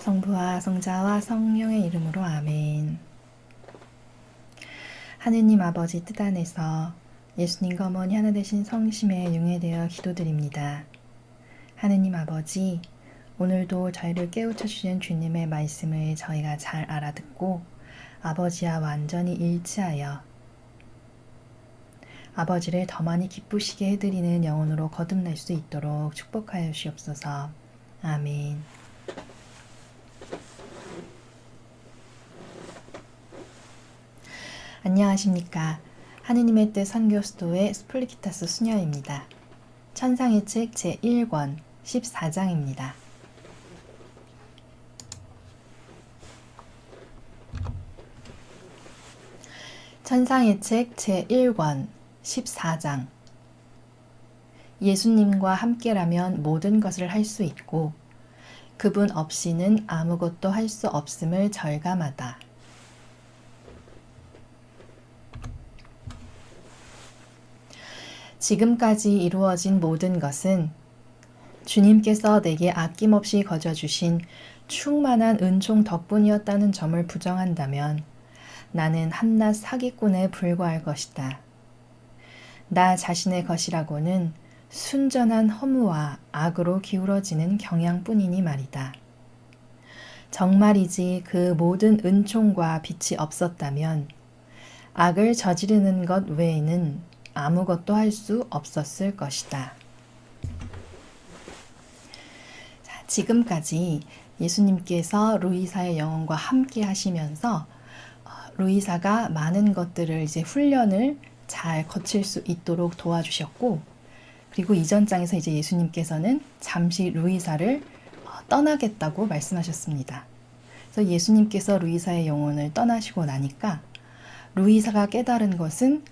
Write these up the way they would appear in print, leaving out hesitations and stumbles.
성부와 성자와 성령의 이름으로 아멘. 하느님 아버지 뜻 안에서 예수님과 어머니 하나 되신 성심에 융회되어 기도드립니다. 하느님 아버지, 오늘도 저희를 깨우쳐 주신 주님의 말씀을 저희가 잘 알아듣고 아버지와 완전히 일치하여 아버지를 더 많이 기쁘시게 해드리는 영혼으로 거듭날 수 있도록 축복하여 주옵소서. 아멘. 안녕하십니까. 하느님의 뜻 선교수도의 스플리키타스 수녀입니다. 천상의 책 제1권 14장입니다. 천상의 책 제1권 14장. 예수님과 함께라면 모든 것을 할 수 있고 그분 없이는 아무것도 할 수 없음을 절감하다. 지금까지 이루어진 모든 것은 주님께서 내게 아낌없이 거저주신 충만한 은총 덕분이었다는 점을 부정한다면 나는 한낱 사기꾼에 불과할 것이다. 나 자신의 것이라고는 순전한 허무와 악으로 기울어지는 경향뿐이니 말이다. 정말이지 그 모든 은총과 빛이 없었다면 악을 저지르는 것 외에는 아무것도 할 수 없었을 것이다. 자, 지금까지 예수님께서 루이사의 영혼과 함께 하시면서 루이사가 많은 것들을 이제 훈련을 잘 거칠 수 있도록 도와주셨고, 그리고 이전 장에서 이제 예수님께서는 잠시 루이사를 떠나겠다고 말씀하셨습니다. 그래서 예수님께서 루이사의 영혼을 떠나시고 나니까 루이사가 깨달은 것은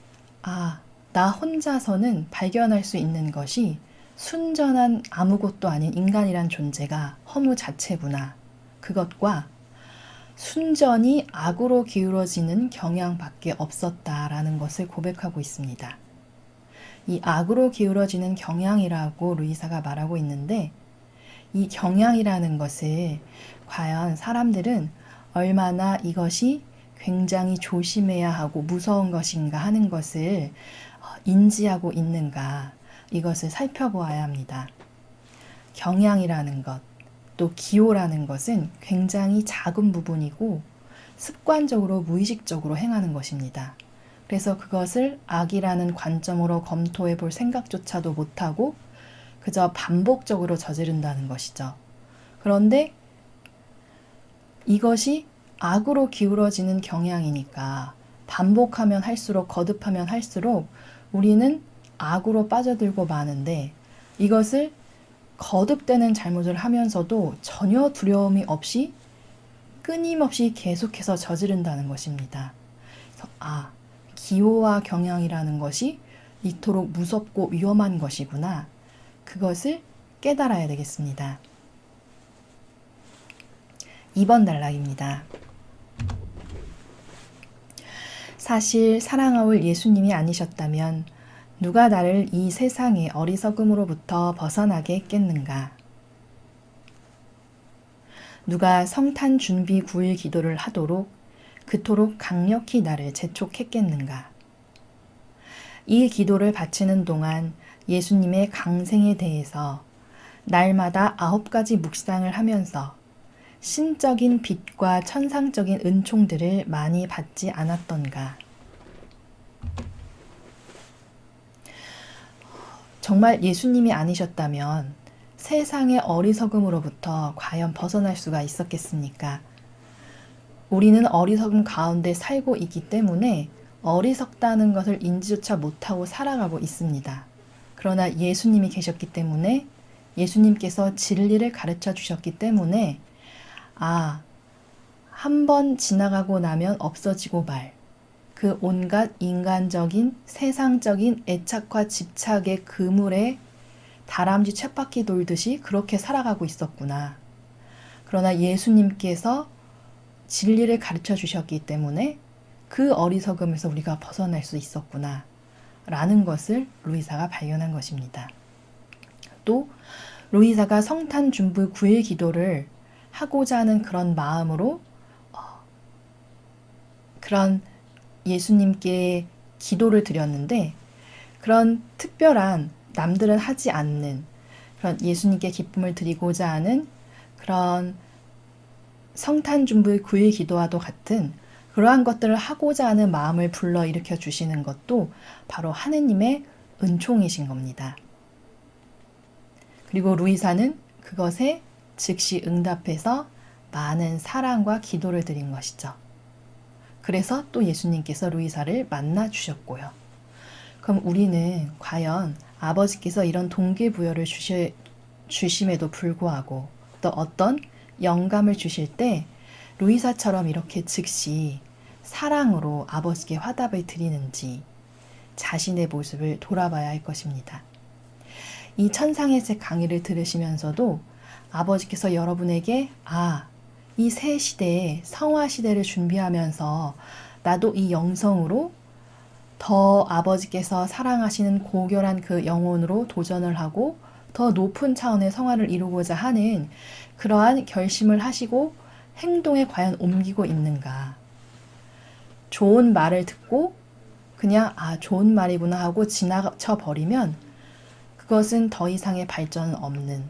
나 혼자서는 발견할 수 있는 것이 순전한 아무것도 아닌 인간이란 존재가 허무 자체구나. 그것과 순전히 악으로 기울어지는 경향밖에 없었다라는 것을 고백하고 있습니다. 이 악으로 기울어지는 경향이라고 루이사가 말하고 있는데, 이 경향이라는 것을 과연 사람들은 얼마나 이것이 굉장히 조심해야 하고 무서운 것인가 하는 것을 인지하고 있는가, 이것을 살펴보아야 합니다. 경향이라는 것, 또 기호라는 것은 굉장히 작은 부분이고 습관적으로 무의식적으로 행하는 것입니다. 그래서 그것을 악이라는 관점으로 검토해 볼 생각조차도 못하고 그저 반복적으로 저지른다는 것이죠. 그런데 이것이 악으로 기울어지는 경향이니까 반복하면 할수록, 거듭하면 할수록 우리는 악으로 빠져들고 마는데, 이것을 거듭되는 잘못을 하면서도 전혀 두려움이 없이 끊임없이 계속해서 저지른다는 것입니다. 그래서 기호와 경향이라는 것이 이토록 무섭고 위험한 것이구나. 그것을 깨달아야 되겠습니다. 2번 단락입니다. 사실 사랑하올 예수님이 아니셨다면 누가 나를 이 세상의 어리석음으로부터 벗어나게 했겠는가? 누가 성탄 준비 9일 기도를 하도록 그토록 강력히 나를 재촉했겠는가? 이 기도를 바치는 동안 예수님의 강생에 대해서 날마다 9가지 묵상을 하면서 신적인 빛과 천상적인 은총들을 많이 받지 않았던가? 정말 예수님이 아니셨다면 세상의 어리석음으로부터 과연 벗어날 수가 있었겠습니까? 우리는 어리석음 가운데 살고 있기 때문에 어리석다는 것을 인지조차 못하고 살아가고 있습니다. 그러나 예수님이 계셨기 때문에, 예수님께서 진리를 가르쳐 주셨기 때문에 한 번 지나가고 나면 없어지고 말, 그 온갖 인간적인 세상적인 애착과 집착의 그물에 다람쥐 쳇바퀴 돌듯이 그렇게 살아가고 있었구나. 그러나 예수님께서 진리를 가르쳐 주셨기 때문에 그 어리석음에서 우리가 벗어날 수 있었구나 라는 것을 루이사가 발견한 것입니다. 또 루이사가 성탄 준비 9일 기도를 하고자 하는 그런 마음으로 그런 예수님께 기도를 드렸는데, 그런 특별한 남들은 하지 않는 그런 예수님께 기쁨을 드리고자 하는 그런 성탄준부의 9일 기도와도 같은 그러한 것들을 하고자 하는 마음을 불러일으켜 주시는 것도 바로 하느님의 은총이신 겁니다. 그리고 루이사는 그것에 즉시 응답해서 많은 사랑과 기도를 드린 것이죠. 그래서 또 예수님께서 루이사를 만나 주셨고요. 그럼 우리는 과연 아버지께서 이런 동기부여를 주심에도 불구하고 또 어떤 영감을 주실 때 루이사처럼 이렇게 즉시 사랑으로 아버지께 화답을 드리는지 자신의 모습을 돌아봐야 할 것입니다. 이 천상의 책 강의를 들으시면서도 아버지께서 여러분에게 이 새 시대에 성화 시대를 준비하면서 나도 이 영성으로 더 아버지께서 사랑하시는 고결한 그 영혼으로 도전을 하고 더 높은 차원의 성화를 이루고자 하는 그러한 결심을 하시고 행동에 과연 옮기고 있는가. 좋은 말을 듣고 그냥 좋은 말이구나 하고 지나쳐 버리면 그것은 더 이상의 발전은 없는,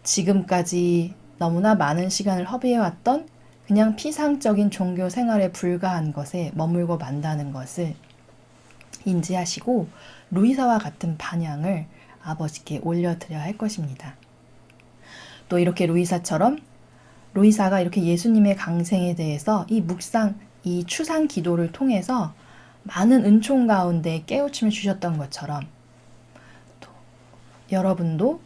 지금까지 너무나 많은 시간을 허비해왔던 그냥 피상적인 종교 생활에 불과한 것에 머물고 만다는 것을 인지하시고 루이사와 같은 반향을 아버지께 올려드려야 할 것입니다. 또 이렇게 루이사가 이렇게 예수님의 강생에 대해서 이 묵상, 이 추상 기도를 통해서 많은 은총 가운데 깨우침을 주셨던 것처럼 또 여러분도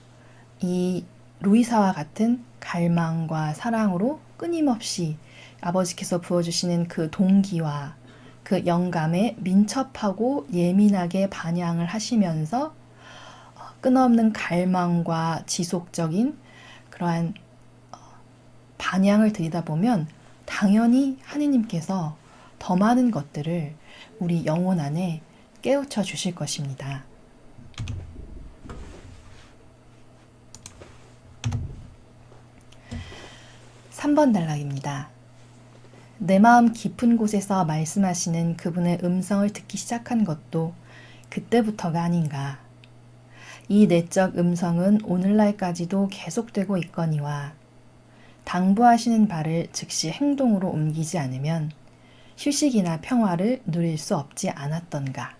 이 루이사와 같은 갈망과 사랑으로 끊임없이 아버지께서 부어주시는 그 동기와 그 영감에 민첩하고 예민하게 반향을 하시면서 끊임없는 갈망과 지속적인 그러한 반향을 드리다 보면 당연히 하느님께서 더 많은 것들을 우리 영혼 안에 깨우쳐 주실 것입니다. 3번 단락입니다. 내 마음 깊은 곳에서 말씀하시는 그분의 음성을 듣기 시작한 것도 그때부터가 아닌가. 이 내적 음성은 오늘날까지도 계속되고 있거니와 당부하시는 바를 즉시 행동으로 옮기지 않으면 휴식이나 평화를 누릴 수 없지 않았던가.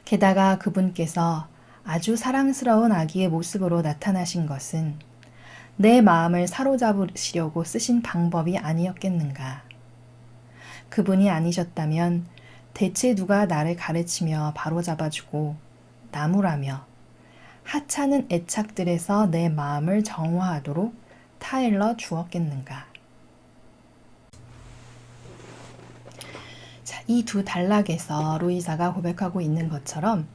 게다가 그분께서 아주 사랑스러운 아기의 모습으로 나타나신 것은 내 마음을 사로잡으시려고 쓰신 방법이 아니었겠는가. 그분이 아니셨다면 대체 누가 나를 가르치며 바로잡아주고 나무라며 하찮은 애착들에서 내 마음을 정화하도록 타일러 주었겠는가. 자, 이 두 단락에서 루이사가 고백하고 있는 것처럼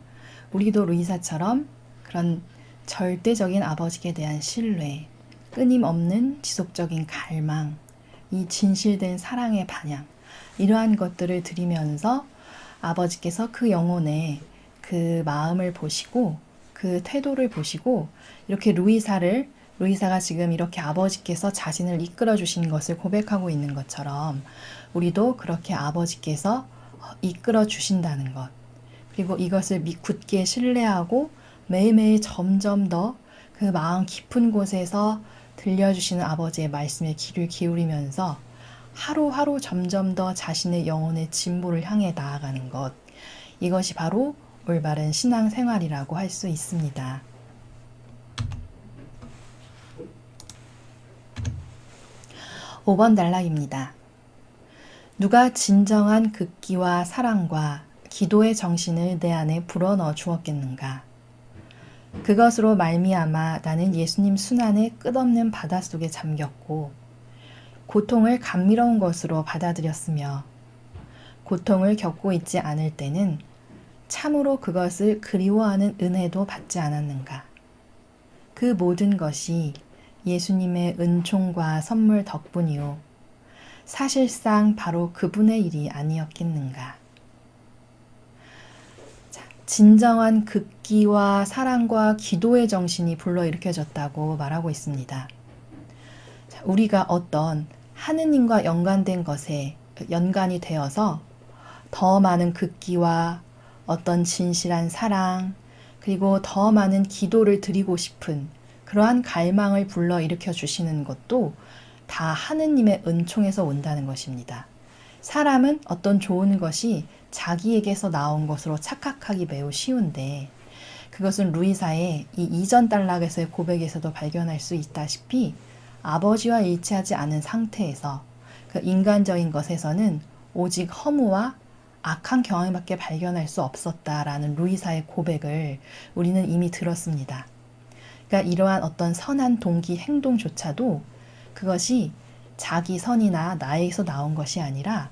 우리도 루이사처럼 그런 절대적인 아버지께 대한 신뢰, 끊임없는 지속적인 갈망, 이 진실된 사랑의 반향, 이러한 것들을 드리면서 아버지께서 그 영혼의 그 마음을 보시고 그 태도를 보시고 이렇게 루이사가 지금 이렇게 아버지께서 자신을 이끌어 주신 것을 고백하고 있는 것처럼 우리도 그렇게 아버지께서 이끌어 주신다는 것, 그리고 이것을 굳게 신뢰하고 매일매일 점점 더 그 마음 깊은 곳에서 들려주시는 아버지의 말씀에 귀를 기울이면서 하루하루 점점 더 자신의 영혼의 진보를 향해 나아가는 것, 이것이 바로 올바른 신앙생활이라고 할 수 있습니다. 5번 단락입니다. 누가 진정한 극기와 사랑과 기도의 정신을 내 안에 불어넣어 주었겠는가. 그것으로 말미암아 나는 예수님 순환의 끝없는 바닷속에 잠겼고 고통을 감미로운 것으로 받아들였으며 고통을 겪고 있지 않을 때는 참으로 그것을 그리워하는 은혜도 받지 않았는가. 그 모든 것이 예수님의 은총과 선물 덕분이요 사실상 바로 그분의 일이 아니었겠는가. 자, 진정한 극기와 사랑과 기도의 정신이 불러일으켜졌다고 말하고 있습니다. 우리가 어떤 하느님과 연관된 것에 연관이 되어서 더 많은 극기와 어떤 진실한 사랑, 그리고 더 많은 기도를 드리고 싶은 그러한 갈망을 불러일으켜 주시는 것도 다 하느님의 은총에서 온다는 것입니다. 사람은 어떤 좋은 것이 자기에게서 나온 것으로 착각하기 매우 쉬운데, 그것은 루이사의 이 이전 단락에서의 고백에서도 발견할 수 있다시피 아버지와 일치하지 않은 상태에서 그 인간적인 것에서는 오직 허무와 악한 경험밖에 발견할 수 없었다라는 루이사의 고백을 우리는 이미 들었습니다. 그러니까 이러한 어떤 선한 동기 행동조차도 그것이 자기 선이나 나에게서 나온 것이 아니라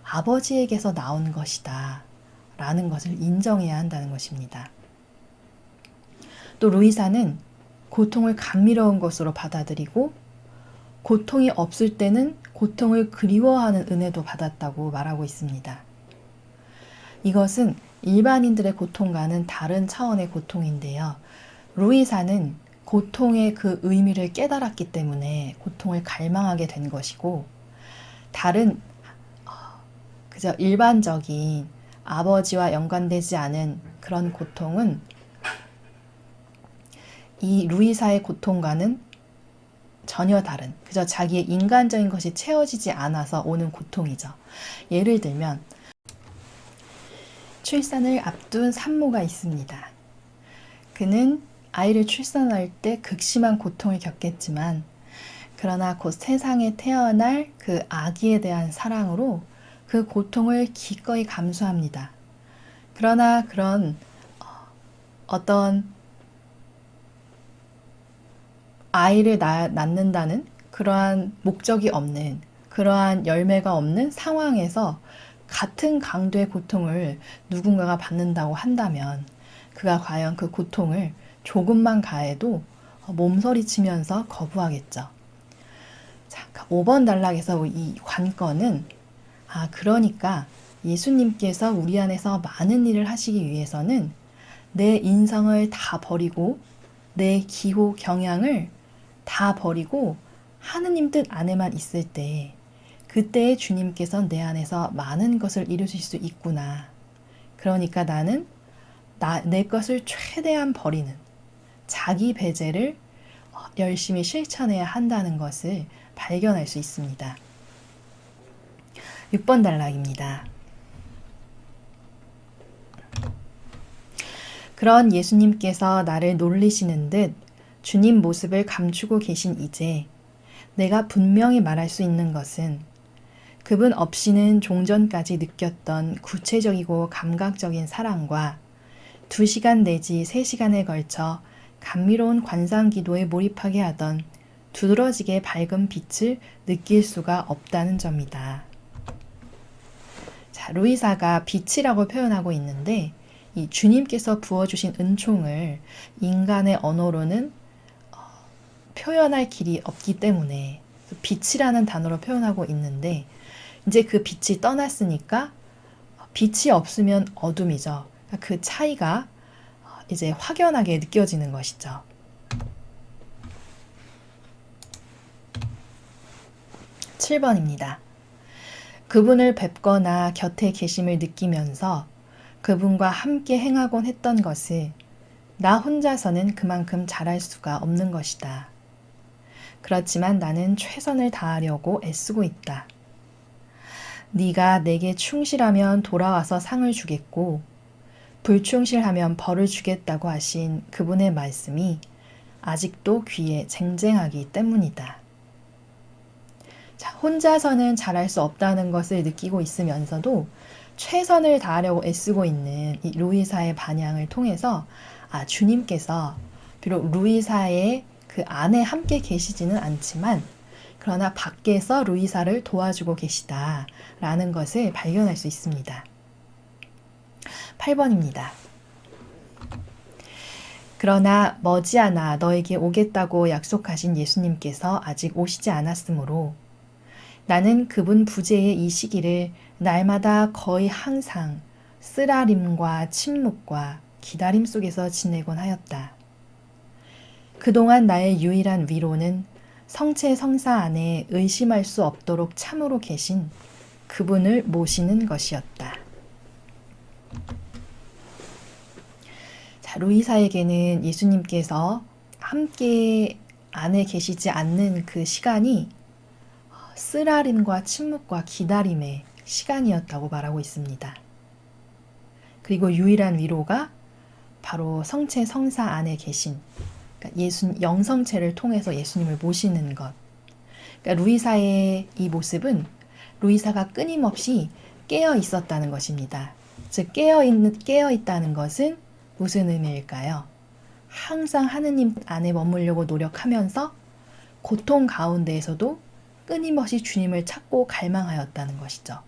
아버지에게서 나온 것이다 라는 것을 인정해야 한다는 것입니다. 또 루이사는 고통을 감미로운 것으로 받아들이고 고통이 없을 때는 고통을 그리워하는 은혜도 받았다고 말하고 있습니다. 이것은 일반인들의 고통과는 다른 차원의 고통인데요. 루이사는 고통의 그 의미를 깨달았기 때문에 고통을 갈망하게 된 것이고, 다른 그저 일반적인 아버지와 연관되지 않은 그런 고통은 이 루이사의 고통과는 전혀 다른, 그저 자기의 인간적인 것이 채워지지 않아서 오는 고통이죠. 예를 들면 출산을 앞둔 산모가 있습니다. 그는 아이를 출산할 때 극심한 고통을 겪겠지만, 그러나 곧 세상에 태어날 그 아기에 대한 사랑으로 그 고통을 기꺼이 감수합니다. 그러나 그런 어떤 아이를 낳는다는 그러한 목적이 없는, 그러한 열매가 없는 상황에서 같은 강도의 고통을 누군가가 받는다고 한다면 그가 과연 그 고통을 조금만 가해도 몸서리치면서 거부하겠죠. 자, 5번 단락에서 이 관건은 그러니까 예수님께서 우리 안에서 많은 일을 하시기 위해서는 내 인성을 다 버리고 내 기호 경향을 다 버리고 하느님 뜻 안에만 있을 때, 그때의 주님께서 내 안에서 많은 것을 이루실 수 있구나. 그러니까 나는 내 것을 최대한 버리는 자기 배제를 열심히 실천해야 한다는 것을 발견할 수 있습니다. 6번 단락입니다. 그런 예수님께서 나를 놀리시는 듯 주님 모습을 감추고 계신 이제 내가 분명히 말할 수 있는 것은 그분 없이는 종전까지 느꼈던 구체적이고 감각적인 사랑과 2시간 내지 3시간에 걸쳐 감미로운 관상기도에 몰입하게 하던 두드러지게 밝은 빛을 느낄 수가 없다는 점이다. 자, 루이사가 빛이라고 표현하고 있는데, 이 주님께서 부어주신 은총을 인간의 언어로는 표현할 길이 없기 때문에 빛이라는 단어로 표현하고 있는데, 이제 그 빛이 떠났으니까 빛이 없으면 어둠이죠. 그 차이가 이제 확연하게 느껴지는 것이죠. 7번입니다. 그분을 뵙거나 곁에 계심을 느끼면서 그분과 함께 행하곤 했던 것을 나 혼자서는 그만큼 잘할 수가 없는 것이다. 그렇지만 나는 최선을 다하려고 애쓰고 있다. 네가 내게 충실하면 돌아와서 상을 주겠고 불충실하면 벌을 주겠다고 하신 그분의 말씀이 아직도 귀에 쟁쟁하기 때문이다. 자, 혼자서는 잘할 수 없다는 것을 느끼고 있으면서도 최선을 다하려고 애쓰고 있는 이 루이사의 반향을 통해서 주님께서 비록 루이사의 그 안에 함께 계시지는 않지만 그러나 밖에서 루이사를 도와주고 계시다라는 것을 발견할 수 있습니다. 8번입니다. 그러나 머지않아 너에게 오겠다고 약속하신 예수님께서 아직 오시지 않았으므로 나는 그분 부재의 이 시기를 날마다 거의 항상 쓰라림과 침묵과 기다림 속에서 지내곤 하였다. 그동안 나의 유일한 위로는 성체 성사 안에 의심할 수 없도록 참으로 계신 그분을 모시는 것이었다. 자, 루이사에게는 예수님께서 함께 안에 계시지 않는 그 시간이 쓰라림과 침묵과 기다림의 시간이었다고 말하고 있습니다. 그리고 유일한 위로가 바로 성체 성사 안에 계신, 그러니까 영성체를 통해서 예수님을 모시는 것. 그러니까 루이사의 이 모습은 루이사가 끊임없이 깨어 있었다는 것입니다. 즉 깨어 있다는 것은 무슨 의미일까요? 항상 하느님 안에 머물려고 노력하면서 고통 가운데에서도 끊임없이 주님을 찾고 갈망하였다는 것이죠.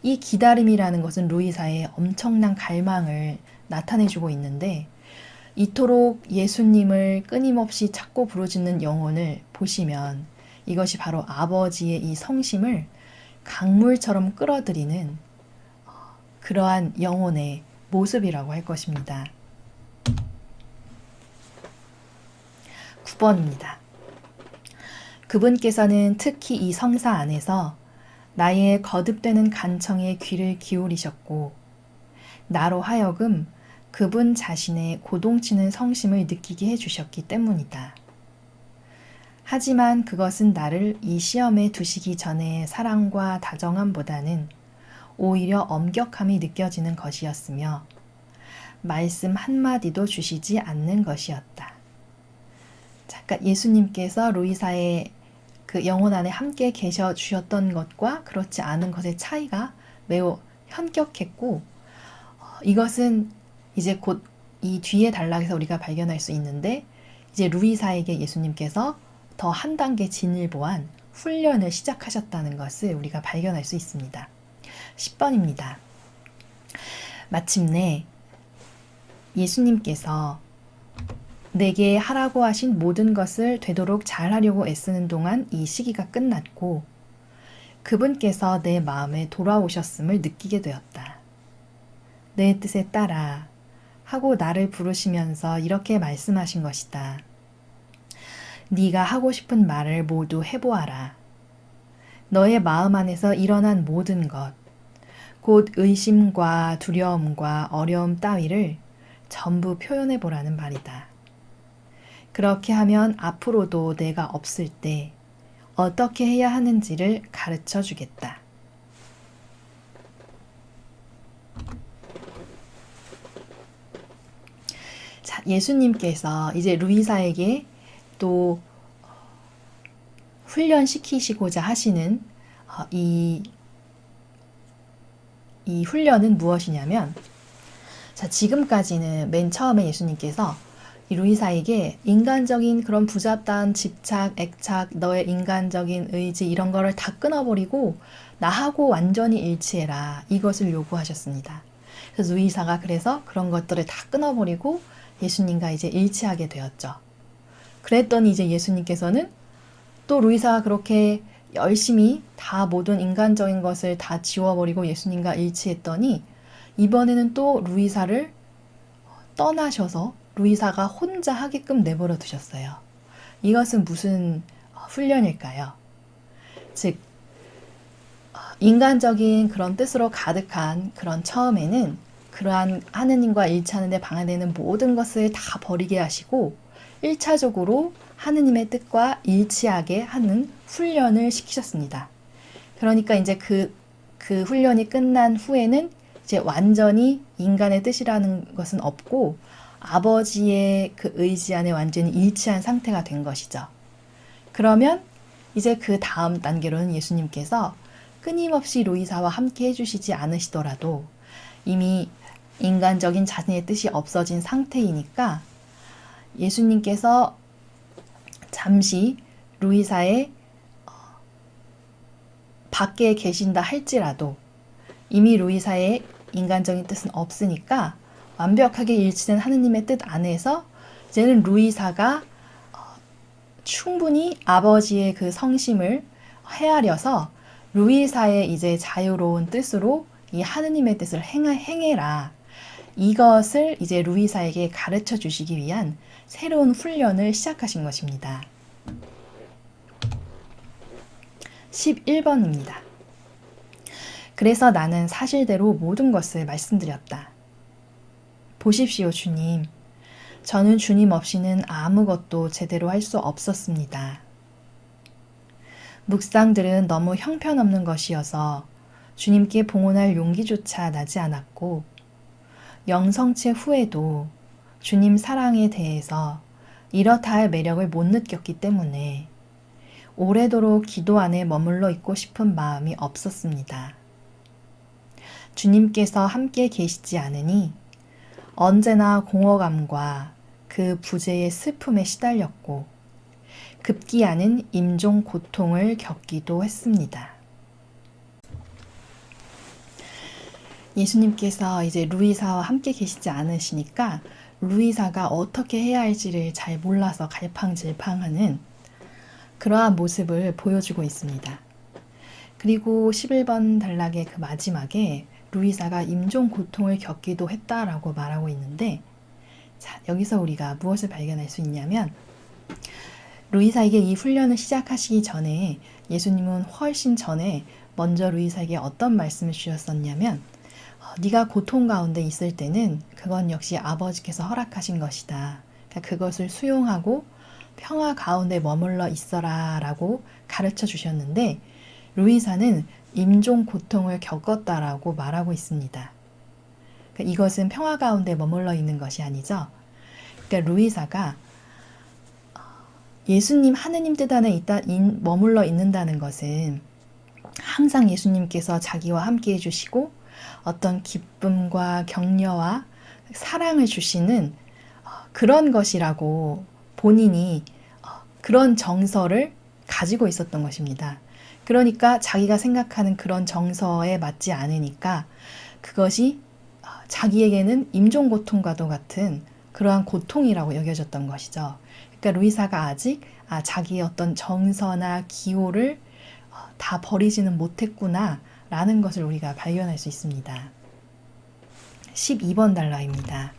이 기다림이라는 것은 루이사의 엄청난 갈망을 나타내주고 있는데, 이토록 예수님을 끊임없이 찾고 부르짖는 영혼을 보시면 이것이 바로 아버지의 이 성심을 강물처럼 끌어들이는 그러한 영혼의 모습이라고 할 것입니다. 9번입니다. 그분께서는 특히 이 성사 안에서 나의 거듭되는 간청에 귀를 기울이셨고 나로 하여금 그분 자신의 고동치는 성심을 느끼게 해주셨기 때문이다. 하지만 그것은 나를 이 시험에 두시기 전의 사랑과 다정함보다는 오히려 엄격함이 느껴지는 것이었으며 말씀 한마디도 주시지 않는 것이었다. 잠깐 예수님께서 루이사의 그 영혼 안에 함께 계셔 주셨던 것과 그렇지 않은 것의 차이가 매우 현격했고, 이것은 이제 곧 이 뒤에 단락에서 우리가 발견할 수 있는데, 이제 루이사에게 예수님께서 더 한 단계 진일보한 훈련을 시작하셨다는 것을 우리가 발견할 수 있습니다. 10번입니다. 마침내 예수님께서 내게 하라고 하신 모든 것을 되도록 잘하려고 애쓰는 동안 이 시기가 끝났고 그분께서 내 마음에 돌아오셨음을 느끼게 되었다. 내 뜻에 따라 하고 나를 부르시면서 이렇게 말씀하신 것이다. 네가 하고 싶은 말을 모두 해보아라. 너의 마음 안에서 일어난 모든 것, 곧 의심과 두려움과 어려움 따위를 전부 표현해보라는 말이다. 그렇게 하면 앞으로도 내가 없을 때 어떻게 해야 하는지를 가르쳐 주겠다. 자, 예수님께서 이제 루이사에게 또 훈련시키시고자 하시는 이 훈련은 무엇이냐면, 자, 지금까지는 맨 처음에 예수님께서 이 루이사에게 인간적인 그런 부잡다한 집착, 애착, 너의 인간적인 의지 이런 거를 다 끊어버리고 나하고 완전히 일치해라, 이것을 요구하셨습니다. 그래서 루이사가 그래서 그런 것들을 다 끊어버리고 예수님과 이제 일치하게 되었죠. 그랬더니 이제 예수님께서는 또 루이사가 그렇게 열심히 다 모든 인간적인 것을 다 지워버리고 예수님과 일치했더니 이번에는 또 루이사를 떠나셔서 루이사가 혼자 하게끔 내버려 두셨어요. 이것은 무슨 훈련일까요? 즉, 인간적인 그런 뜻으로 가득한 그런 처음에는 그러한 하느님과 일치하는 데 방해되는 모든 것을 다 버리게 하시고 1차적으로 하느님의 뜻과 일치하게 하는 훈련을 시키셨습니다. 그러니까 이제 그 훈련이 끝난 후에는 이제 완전히 인간의 뜻이라는 것은 없고 아버지의 그 의지 안에 완전히 일치한 상태가 된 것이죠. 그러면 이제 그 다음 단계로는 예수님께서 끊임없이 루이사와 함께 해주시지 않으시더라도 이미 인간적인 자신의 뜻이 없어진 상태이니까 예수님께서 잠시 루이사의 밖에 계신다 할지라도 이미 루이사의 인간적인 뜻은 없으니까 완벽하게 일치된 하느님의 뜻 안에서 이제는 루이사가 충분히 아버지의 그 성심을 헤아려서 루이사의 이제 자유로운 뜻으로 이 하느님의 뜻을 행해라. 이것을 이제 루이사에게 가르쳐 주시기 위한 새로운 훈련을 시작하신 것입니다. 11번입니다. 그래서 나는 사실대로 모든 것을 말씀드렸다. 보십시오, 주님. 저는 주님 없이는 아무것도 제대로 할 수 없었습니다. 묵상들은 너무 형편없는 것이어서 주님께 봉헌할 용기조차 나지 않았고, 영성체 후에도 주님 사랑에 대해서 이렇다 할 매력을 못 느꼈기 때문에 오래도록 기도 안에 머물러 있고 싶은 마음이 없었습니다. 주님께서 함께 계시지 않으니 언제나 공허감과 그 부재의 슬픔에 시달렸고 급기야는 임종 고통을 겪기도 했습니다. 예수님께서 이제 루이사와 함께 계시지 않으시니까 루이사가 어떻게 해야 할지를 잘 몰라서 갈팡질팡하는 그러한 모습을 보여주고 있습니다. 그리고 11번 단락의 그 마지막에 루이사가 임종 고통을 겪기도 했다라고 말하고 있는데, 자, 여기서 우리가 무엇을 발견할 수 있냐면, 루이사에게 이 훈련을 시작하시기 전에 예수님은 훨씬 전에 먼저 루이사에게 어떤 말씀을 주셨었냐면, 네가 고통 가운데 있을 때는 그건 역시 아버지께서 허락하신 것이다. 그러니까 그것을 수용하고 평화 가운데 머물러 있어라 라고 가르쳐 주셨는데, 루이사는 임종 고통을 겪었다라고 말하고 있습니다. 그러니까 이것은 평화 가운데 머물러 있는 것이 아니죠. 그러니까 루이사가 예수님 하느님 뜻 안에 머물러 있는다는 것은 항상 예수님께서 자기와 함께 해주시고 어떤 기쁨과 격려와 사랑을 주시는 그런 것이라고 본인이 그런 정서를 가지고 있었던 것입니다. 그러니까 자기가 생각하는 그런 정서에 맞지 않으니까 그것이 자기에게는 임종고통과도 같은 그러한 고통이라고 여겨졌던 것이죠. 그러니까 루이사가 아직 자기의 어떤 정서나 기호를 다 버리지는 못했구나 라는 것을 우리가 발견할 수 있습니다. 12번 단락입니다.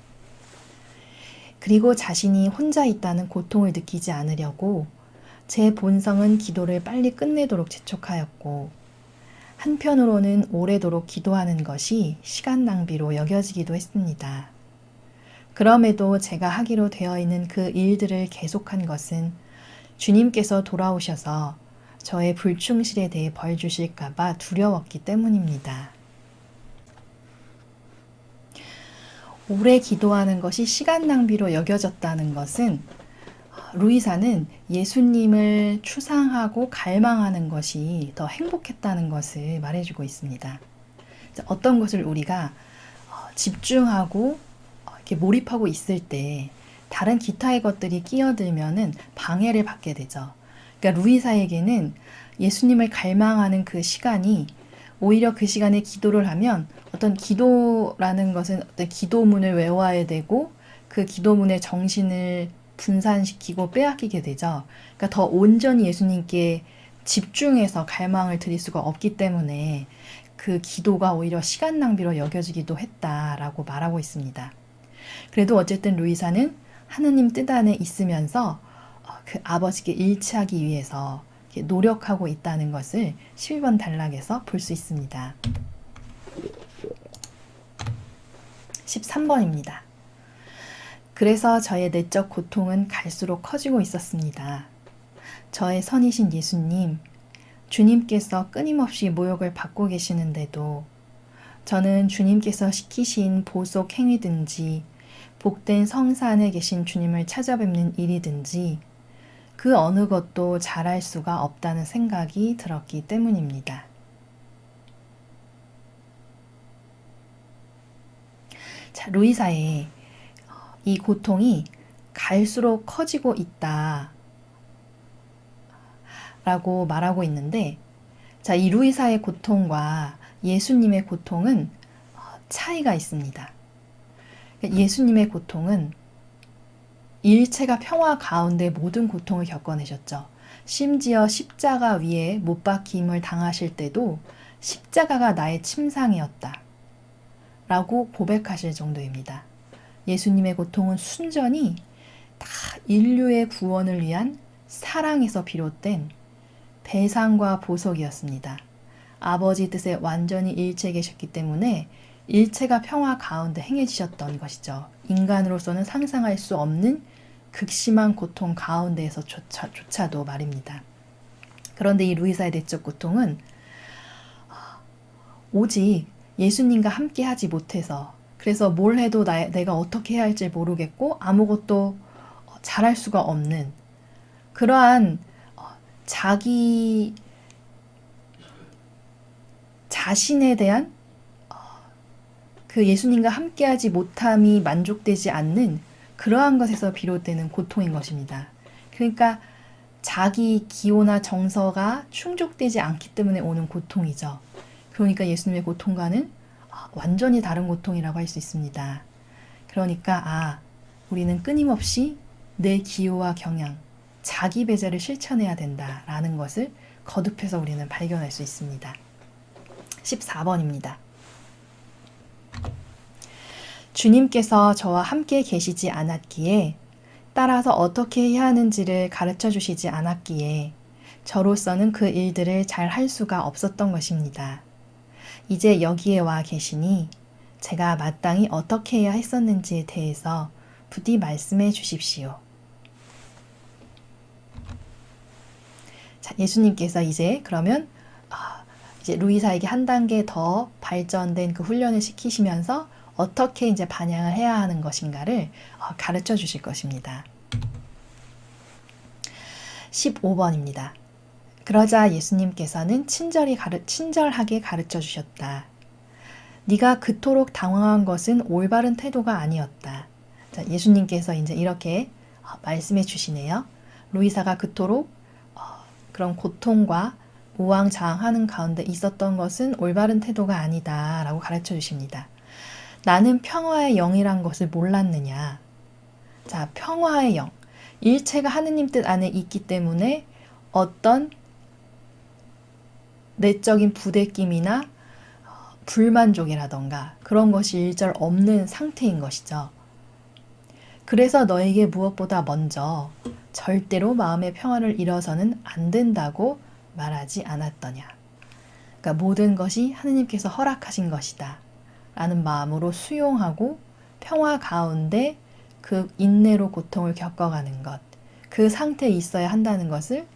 그리고 자신이 혼자 있다는 고통을 느끼지 않으려고 제 본성은 기도를 빨리 끝내도록 재촉하였고, 한편으로는 오래도록 기도하는 것이 시간 낭비로 여겨지기도 했습니다. 그럼에도 제가 하기로 되어 있는 그 일들을 계속한 것은 주님께서 돌아오셔서 저의 불충실에 대해 벌 주실까봐 두려웠기 때문입니다. 오래 기도하는 것이 시간 낭비로 여겨졌다는 것은 루이사는 예수님을 추상하고 갈망하는 것이 더 행복했다는 것을 말해주고 있습니다. 어떤 것을 우리가 집중하고 이렇게 몰입하고 있을 때 다른 기타의 것들이 끼어들면은 방해를 받게 되죠. 그러니까 루이사에게는 예수님을 갈망하는 그 시간이 오히려 그 시간에 기도를 하면 어떤 기도라는 것은 어떤 기도문을 외워야 되고 그 기도문의 정신을 분산시키고 빼앗기게 되죠. 그러니까 더 온전히 예수님께 집중해서 갈망을 드릴 수가 없기 때문에 그 기도가 오히려 시간 낭비로 여겨지기도 했다라고 말하고 있습니다. 그래도 어쨌든 루이사는 하느님 뜻 안에 있으면서 그 아버지께 일치하기 위해서 노력하고 있다는 것을 12번 단락에서 볼 수 있습니다. 13번입니다. 그래서 저의 내적 고통은 갈수록 커지고 있었습니다. 저의 선이신 예수님, 주님께서 끊임없이 모욕을 받고 계시는데도 저는 주님께서 시키신 보속 행위든지 복된 성사 안에 계신 주님을 찾아뵙는 일이든지 그 어느 것도 잘할 수가 없다는 생각이 들었기 때문입니다. 자, 루이사의 이 고통이 갈수록 커지고 있다 라고 말하고 있는데, 자, 이 루이사의 고통과 예수님의 고통은 차이가 있습니다. 예수님의 고통은 일체가 평화 가운데 모든 고통을 겪어내셨죠. 심지어 십자가 위에 못 박힘을 당하실 때도 십자가가 나의 침상이었다. 라고 고백하실 정도입니다. 예수님의 고통은 순전히 다 인류의 구원을 위한 사랑에서 비롯된 배상과 보석이었습니다. 아버지 뜻에 완전히 일체에 계셨기 때문에 일체가 평화 가운데 행해지셨던 것이죠. 인간으로서는 상상할 수 없는 극심한 고통 가운데에서조차도 말입니다. 그런데 이 루이사의 내적 고통은 오직 예수님과 함께 하지 못해서, 그래서 뭘 해도 내가 어떻게 해야 할지 모르겠고 아무것도 잘할 수가 없는 그러한 자기 자신에 대한 그 예수님과 함께하지 못함이 만족되지 않는 그러한 것에서 비롯되는 고통인 것입니다. 그러니까 자기 기호나 정서가 충족되지 않기 때문에 오는 고통이죠. 그러니까 예수님의 고통과는 완전히 다른 고통이라고 할 수 있습니다. 그러니까 우리는 끊임없이 내 기호와 경향, 자기 배제를 실천해야 된다라는 것을 거듭해서 우리는 발견할 수 있습니다. 14번입니다. 주님께서 저와 함께 계시지 않았기에, 따라서 어떻게 해야 하는지를 가르쳐 주시지 않았기에 저로서는 그 일들을 잘 할 수가 없었던 것입니다. 이제 여기에 와 계시니 제가 마땅히 어떻게 해야 했었는지에 대해서 부디 말씀해 주십시오. 자, 예수님께서 이제 그러면 이제 루이사에게 한 단계 더 발전된 그 훈련을 시키시면서 어떻게 이제 반향을 해야 하는 것인가를 가르쳐 주실 것입니다. 15번입니다. 그러자 예수님께서는 친절하게 가르쳐 주셨다. 네가 그토록 당황한 것은 올바른 태도가 아니었다. 자, 예수님께서 이제 이렇게 말씀해 주시네요. 루이사가 그토록 그런 고통과 우왕좌왕하는 가운데 있었던 것은 올바른 태도가 아니다 라고 가르쳐 주십니다. 나는 평화의 영이란 것을 몰랐느냐. 자, 평화의 영. 일체가 하느님 뜻 안에 있기 때문에 어떤 내적인 부대낌이나 불만족이라던가 그런 것이 일절 없는 상태인 것이죠. 그래서 너에게 무엇보다 먼저 절대로 마음의 평화를 잃어서는 안 된다고 말하지 않았더냐. 그러니까 모든 것이 하느님께서 허락하신 것이다 라는 마음으로 수용하고 평화 가운데 그 인내로 고통을 겪어가는 것, 그 상태에 있어야 한다는 것을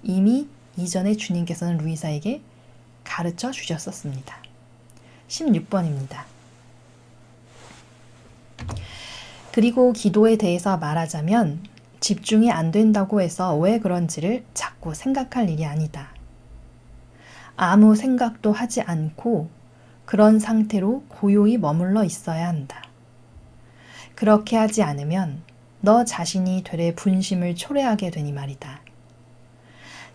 이미 이전에 주님께서는 루이사에게 가르쳐 주셨었습니다. 16번입니다. 그리고 기도에 대해서 말하자면 집중이 안 된다고 해서 왜 그런지를 자꾸 생각할 일이 아니다. 아무 생각도 하지 않고 그런 상태로 고요히 머물러 있어야 한다. 그렇게 하지 않으면 너 자신이 되레 분심을 초래하게 되니 말이다.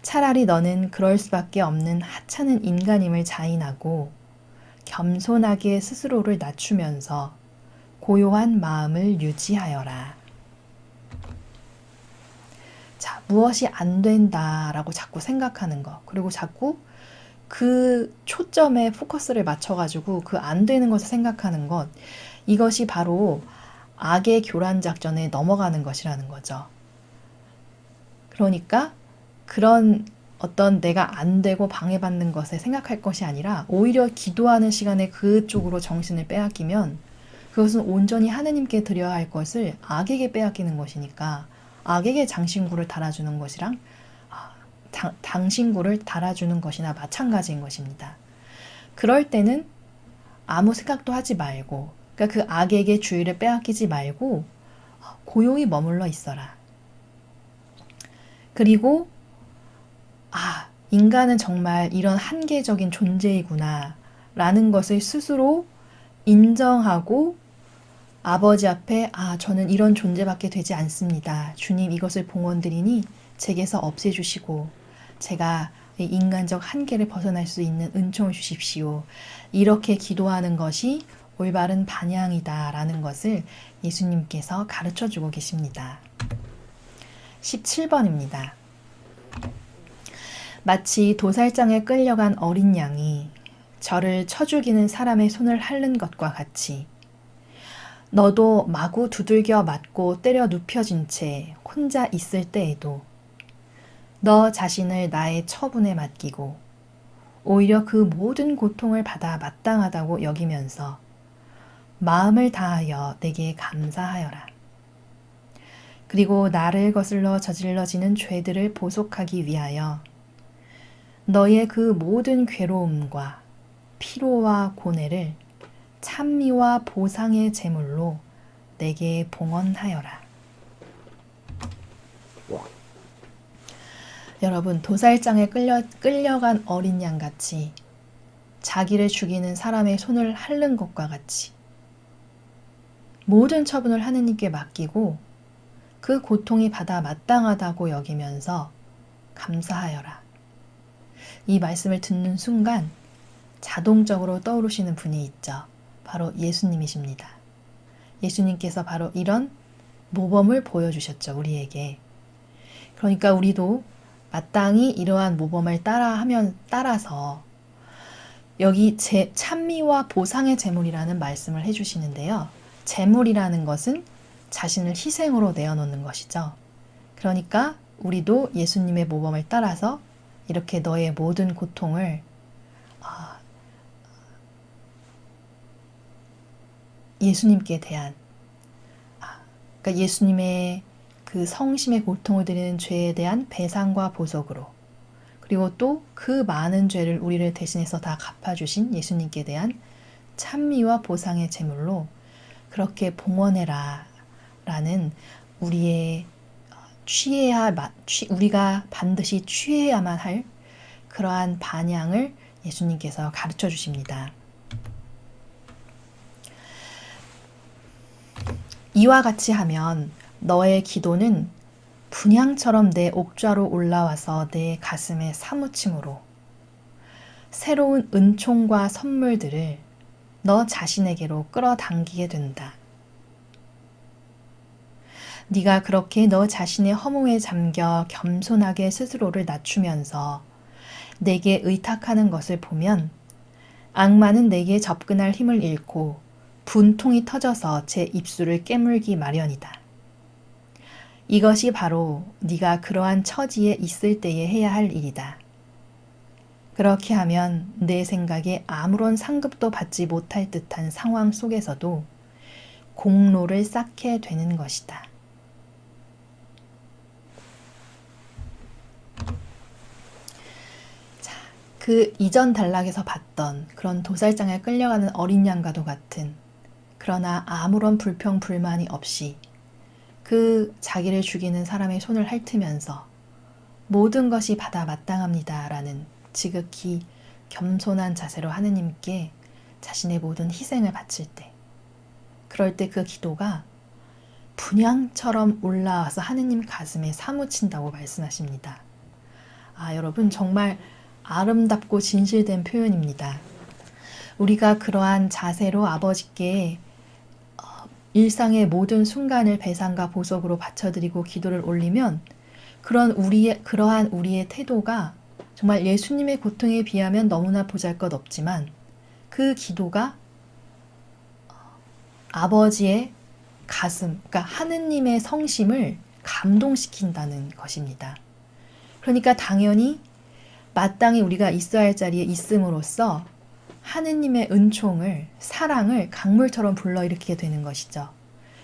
차라리 너는 그럴 수밖에 없는 하찮은 인간임을 자인하고 겸손하게 스스로를 낮추면서 고요한 마음을 유지하여라. 자, 무엇이 안 된다라고 자꾸 생각하는 것, 그리고 자꾸 그 초점에 포커스를 맞춰가지고 그 안 되는 것을 생각하는 것, 이것이 바로 악의 교란 작전에 넘어가는 것이라는 거죠. 그러니까 그런 어떤 내가 안 되고 방해받는 것에 생각할 것이 아니라 오히려 기도하는 시간에 그쪽으로 정신을 빼앗기면 그것은 온전히 하느님께 드려야 할 것을 악에게 빼앗기는 것이니까 악에게 장신구를 달아주는 것이랑 당신구를 달아주는 것이나 마찬가지인 것입니다. 그럴 때는 아무 생각도 하지 말고, 그러니까 그 악에게 주의를 빼앗기지 말고 고요히 머물러 있어라. 그리고 인간은 정말 이런 한계적인 존재이구나 라는 것을 스스로 인정하고 아버지 앞에 저는 이런 존재밖에 되지 않습니다. 주님, 이것을 봉헌드리니 제게서 없애주시고 제가 인간적 한계를 벗어날 수 있는 은총을 주십시오. 이렇게 기도하는 것이 올바른 반향이다 라는 것을 예수님께서 가르쳐주고 계십니다. 17번입니다. 마치 도살장에 끌려간 어린 양이 저를 쳐 죽이는 사람의 손을 핥는 것과 같이 너도 마구 두들겨 맞고 때려 눕혀진 채 혼자 있을 때에도 너 자신을 나의 처분에 맡기고 오히려 그 모든 고통을 받아 마땅하다고 여기면서 마음을 다하여 내게 감사하여라. 그리고 나를 거슬러 저질러지는 죄들을 보속하기 위하여 너의 그 모든 괴로움과 피로와 고뇌를 찬미와 보상의 제물로 내게 봉헌하여라. 여러분, 도살장에 끌려간 어린 양같이 자기를 죽이는 사람의 손을 핥는 것과 같이 모든 처분을 하느님께 맡기고 그 고통이 받아 마땅하다고 여기면서 감사하여라. 이 말씀을 듣는 순간 자동적으로 떠오르시는 분이 있죠. 바로 예수님이십니다. 예수님께서 바로 이런 모범을 보여주셨죠, 우리에게. 그러니까 우리도 마땅히 이러한 모범을 따라서 여기 찬미와 보상의 제물이라는 말씀을 해주시는데요. 제물이라는 것은 자신을 희생으로 내어놓는 것이죠. 그러니까 우리도 예수님의 모범을 따라서 이렇게 너의 모든 고통을 예수님께 대한 그러니까 예수님의 그 성심의 고통을 드리는 죄에 대한 배상과 보석으로 그리고 또 그 많은 죄를 우리를 대신해서 다 갚아주신 예수님께 대한 찬미와 보상의 제물로 그렇게 봉헌해라 라는 우리의 우리가 반드시 취해야만 할 그러한 반향을 예수님께서 가르쳐 주십니다. 이와 같이 하면 너의 기도는 분향처럼 내 옥좌로 올라와서 내 가슴에 사무침으로 새로운 은총과 선물들을 너 자신에게로 끌어당기게 된다. 네가 그렇게 너 자신의 허무에 잠겨 겸손하게 스스로를 낮추면서 내게 의탁하는 것을 보면 악마는 내게 접근할 힘을 잃고 분통이 터져서 제 입술을 깨물기 마련이다. 이것이 바로 네가 그러한 처지에 있을 때에 해야 할 일이다. 그렇게 하면 내 생각에 아무런 상급도 받지 못할 듯한 상황 속에서도 공로를 쌓게 되는 것이다. 자, 그 이전 단락에서 봤던 그런 도살장에 끌려가는 어린 양과도 같은 그러나 아무런 불평 불만이 없이 그 자기를 죽이는 사람의 손을 핥으면서 모든 것이 받아 마땅합니다 라는 지극히 겸손한 자세로 하느님께 자신의 모든 희생을 바칠 때 그럴 때 그 기도가 분향처럼 올라와서 하느님 가슴에 사무친다고 말씀하십니다. 여러분 정말 아름답고 진실된 표현입니다. 우리가 그러한 자세로 아버지께 일상의 모든 순간을 배상과 보석으로 바쳐드리고 기도를 올리면 그러한 우리의 태도가 정말 예수님의 고통에 비하면 너무나 보잘것없지만 그 기도가 아버지의 가슴, 그러니까 하느님의 성심을 감동시킨다는 것입니다. 그러니까 당연히 마땅히 우리가 있어야 할 자리에 있음으로써 하느님의 은총을, 사랑을 강물처럼 불러일으키게 되는 것이죠.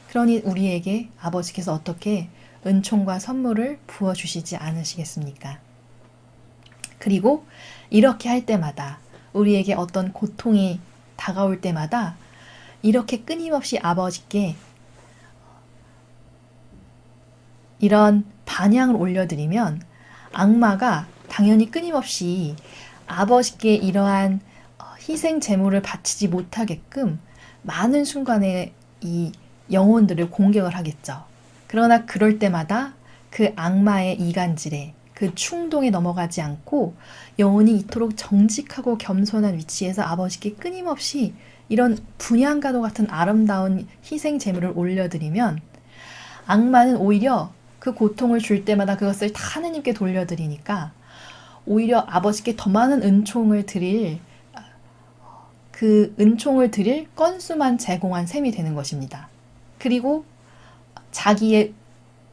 그러니 우리에게 아버지께서 어떻게 은총과 선물을 부어주시지 않으시겠습니까? 그리고 이렇게 할 때마다 우리에게 어떤 고통이 다가올 때마다 이렇게 끊임없이 아버지께 이런 반향을 올려드리면 악마가 당연히 끊임없이 아버지께 이러한 희생 제물을 바치지 못하게끔 많은 순간에 이 영혼들을 공격을 하겠죠. 그러나 그럴 때마다 그 악마의 이간질에 그 충동에 넘어가지 않고 영혼이 이토록 정직하고 겸손한 위치에서 아버지께 끊임없이 이런 분향과도 같은 아름다운 희생 제물을 올려드리면 악마는 오히려 그 고통을 줄 때마다 그것을 다 하느님께 돌려드리니까 오히려 아버지께 더 많은 은총을 드릴 그 은총을 드릴 건수만 제공한 셈이 되는 것입니다. 그리고 자기의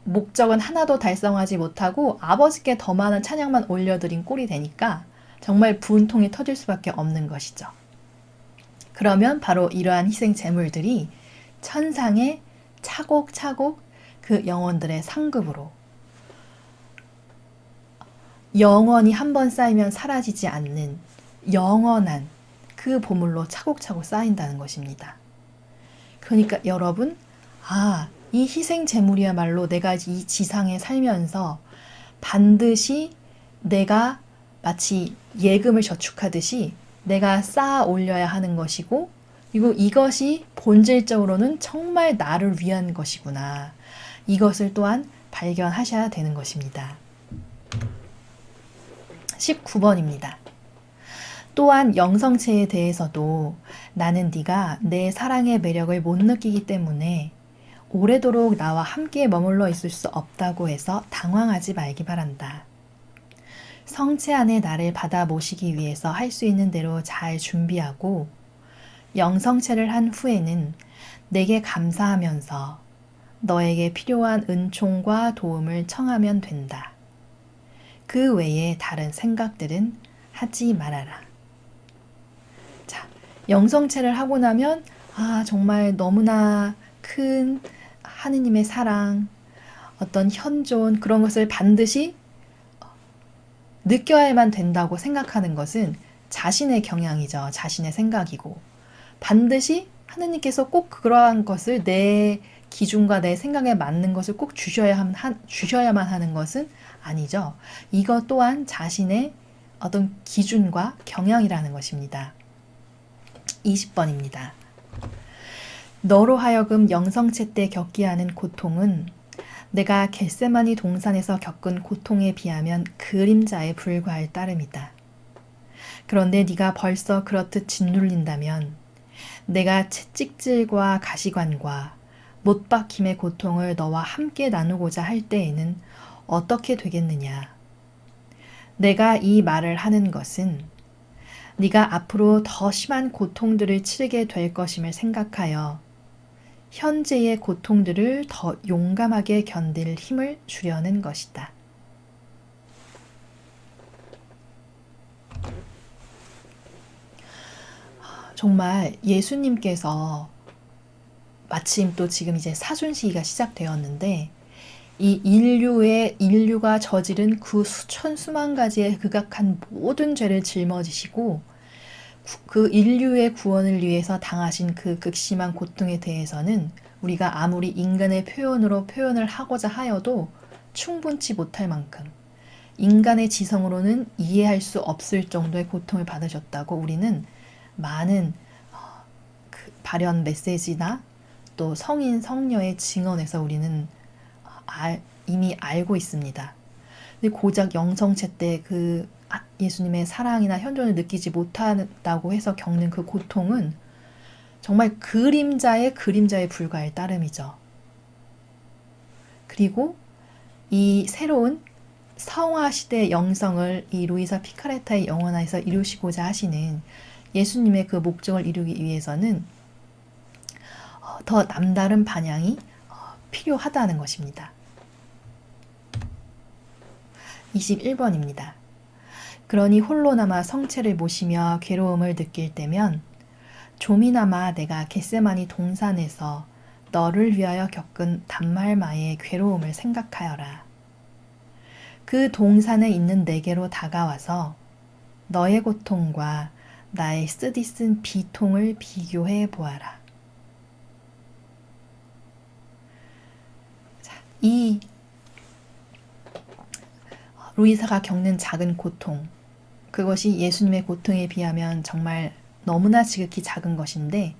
목적은 하나도 달성하지 못하고 아버지께 더 많은 찬양만 올려드린 꼴이 되니까 정말 분통이 터질 수밖에 없는 것이죠. 그러면 바로 이러한 희생 제물들이 천상에 차곡차곡 그 영혼들의 상급으로 영원히 한 번 쌓이면 사라지지 않는 영원한 그 보물로 차곡차곡 쌓인다는 것입니다. 그러니까 여러분, 이 희생 제물이야말로 내가 이 지상에 살면서 반드시 내가 마치 예금을 저축하듯이 내가 쌓아 올려야 하는 것이고, 그리고 이것이 본질적으로는 정말 나를 위한 것이구나. 이것을 또한 발견하셔야 되는 것입니다. 19번입니다. 또한 영성체에 대해서도 나는 네가 내 사랑의 매력을 못 느끼기 때문에 오래도록 나와 함께 머물러 있을 수 없다고 해서 당황하지 말기 바란다. 성체 안에 나를 받아 모시기 위해서 할 수 있는 대로 잘 준비하고 영성체를 한 후에는 내게 감사하면서 너에게 필요한 은총과 도움을 청하면 된다. 그 외에 다른 생각들은 하지 말아라. 자, 영성체를 하고 나면 정말 너무나 큰 하느님의 사랑, 어떤 현존 그런 것을 반드시 느껴야만 된다고 생각하는 것은 자신의 경향이죠. 자신의 생각이고 반드시 하느님께서 꼭 그러한 것을 내 기준과 내 생각에 맞는 것을 꼭 주셔야만 하는 것은 아니죠. 이것 또한 자신의 어떤 기준과 경향이라는 것입니다. 20번입니다. 너로 하여금 영성체 때 겪게 하는 고통은 내가 겟세마니 동산에서 겪은 고통에 비하면 그림자에 불과할 따름이다. 그런데 네가 벌써 그렇듯 짓눌린다면 내가 채찍질과 가시관과 못박힘의 고통을 너와 함께 나누고자 할 때에는 어떻게 되겠느냐. 내가 이 말을 하는 것은 네가 앞으로 더 심한 고통들을 치르게 될 것임을 생각하여 현재의 고통들을 더 용감하게 견딜 힘을 주려는 것이다. 정말 예수님께서 마침 또 지금 이제 사순시기가 시작되었는데 이 인류가 저지른 그 수천 수만 가지의 극악한 모든 죄를 짊어지시고 그 인류의 구원을 위해서 당하신 그 극심한 고통에 대해서는 우리가 아무리 인간의 표현으로 표현을 하고자 하여도 충분치 못할 만큼 인간의 지성으로는 이해할 수 없을 정도의 고통을 받으셨다고 우리는 많은 그 발연 메시지나 또 성인 성녀의 증언에서 우리는 이미 알고 있습니다. 근데 고작 영성체 때 그 예수님의 사랑이나 현존을 느끼지 못한다고 해서 겪는 그 고통은 정말 그림자에 불과할 따름이죠. 그리고 이 새로운 성화 시대의 영성을 이 루이사 피카레타의 영혼에서 이루시고자 하시는 예수님의 그 목적을 이루기 위해서는 더 남다른 반향이 필요하다는 것입니다. 21번입니다. 그러니 홀로 남아 성체를 모시며 괴로움을 느낄 때면 좀이나마 내가 겟세마니 동산에서 너를 위하여 겪은 단말마의 괴로움을 생각하여라. 그 동산에 있는 내게로 다가와서 너의 고통과 나의 쓰디쓴 비통을 비교해 보아라. 이 루이사가 겪는 작은 고통, 그것이 예수님의 고통에 비하면 정말 너무나 지극히 작은 것인데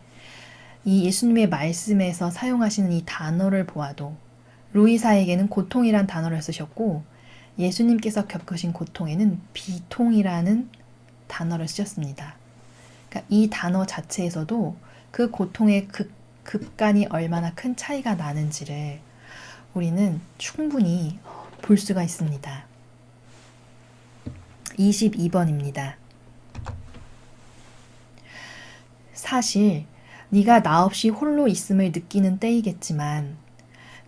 이 예수님의 말씀에서 사용하시는 이 단어를 보아도 루이사에게는 고통이란 단어를 쓰셨고 예수님께서 겪으신 고통에는 비통이라는 단어를 쓰셨습니다. 그러니까 이 단어 자체에서도 그 고통의 급간이 얼마나 큰 차이가 나는지를 우리는 충분히 볼 수가 있습니다. 22번입니다. 사실 네가 나 없이 홀로 있음을 느끼는 때이겠지만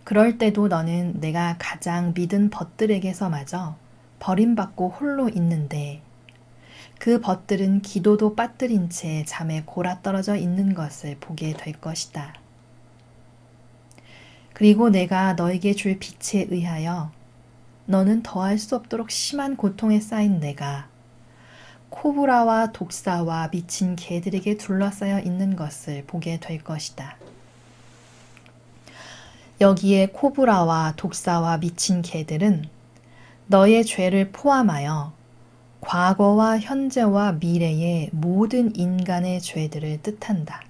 그럴 때도 너는 내가 가장 믿은 벗들에게서마저 버림받고 홀로 있는데 그 벗들은 기도도 빠뜨린 채 잠에 골아떨어져 있는 것을 보게 될 것이다. 그리고 내가 너에게 줄 빛에 의하여 너는 더할 수 없도록 심한 고통에 쌓인 내가 코브라와 독사와 미친 개들에게 둘러싸여 있는 것을 보게 될 것이다. 여기에 코브라와 독사와 미친 개들은 너의 죄를 포함하여 과거와 현재와 미래의 모든 인간의 죄들을 뜻한다.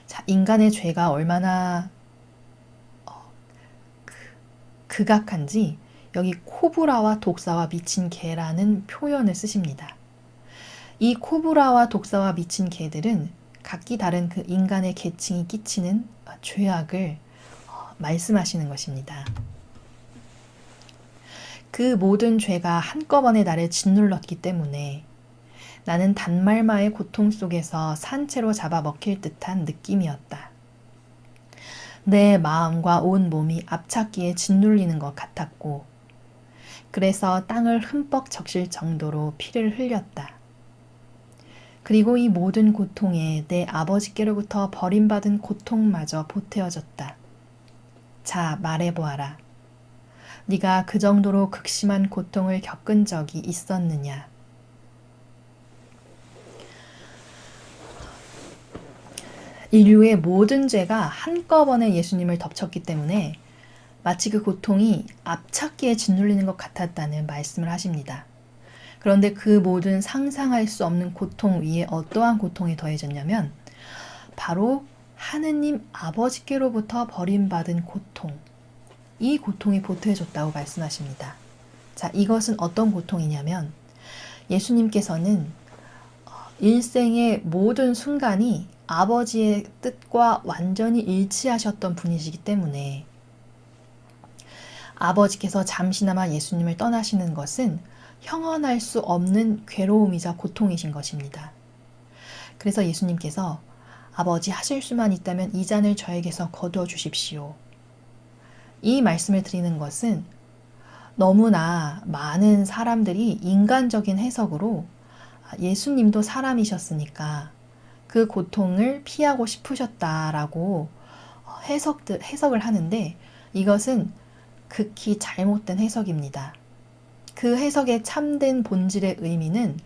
자, 인간의 죄가 얼마나 극악한지 여기 코브라와 독사와 미친 개라는 표현을 쓰십니다. 이 코브라와 독사와 미친 개들은 각기 다른 그 인간의 계층이 끼치는 죄악을 말씀하시는 것입니다. 그 모든 죄가 한꺼번에 나를 짓눌렀기 때문에 나는 단말마의 고통 속에서 산채로 잡아먹힐 듯한 느낌이었다. 내 마음과 온 몸이 앞찾기에 짓눌리는 것 같았고 그래서 땅을 흠뻑 적실 정도로 피를 흘렸다. 그리고 이 모든 고통에 내 아버지께로부터 버림받은 고통마저 보태어졌다. 자, 말해보아라. 네가 그 정도로 극심한 고통을 겪은 적이 있었느냐? 인류의 모든 죄가 한꺼번에 예수님을 덮쳤기 때문에 마치 그 고통이 앞찾기에 짓눌리는 것 같았다는 말씀을 하십니다. 그런데 그 모든 상상할 수 없는 고통 위에 어떠한 고통이 더해졌냐면 바로 하느님 아버지께로부터 버림받은 고통, 이 고통이 보태졌다고 말씀하십니다. 자, 이것은 어떤 고통이냐면 예수님께서는 일생의 모든 순간이 아버지의 뜻과 완전히 일치하셨던 분이시기 때문에 아버지께서 잠시나마 예수님을 떠나시는 것은 형언할 수 없는 괴로움이자 고통이신 것입니다. 그래서 예수님께서 아버지 하실 수만 있다면 이 잔을 저에게서 거두어 주십시오. 이 말씀을 드리는 것은 너무나 많은 사람들이 인간적인 해석으로 예수님도 사람이셨으니까 그 고통을 피하고 싶으셨다라고 해석을 하는데 이것은 극히 잘못된 해석입니다. 그 해석의 참된 본질의 의미는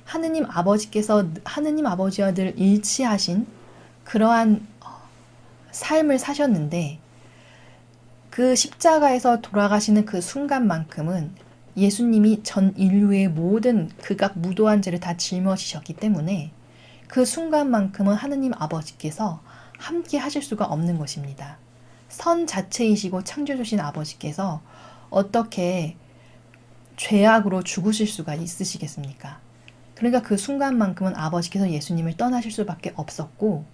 하느님 아버지와 늘 일치하신 그러한 삶을 사셨는데 그 십자가에서 돌아가시는 그 순간만큼은 예수님이 전 인류의 모든 극악 무도한 죄를 다 짊어지셨기 때문에 그 순간만큼은 하느님 아버지께서 함께 하실 수가 없는 것입니다. 선 자체이시고 창조주신 아버지께서 어떻게 죄악으로 죽으실 수가 있으시겠습니까? 그러니까 그 순간만큼은 아버지께서 예수님을 떠나실 수밖에 없었고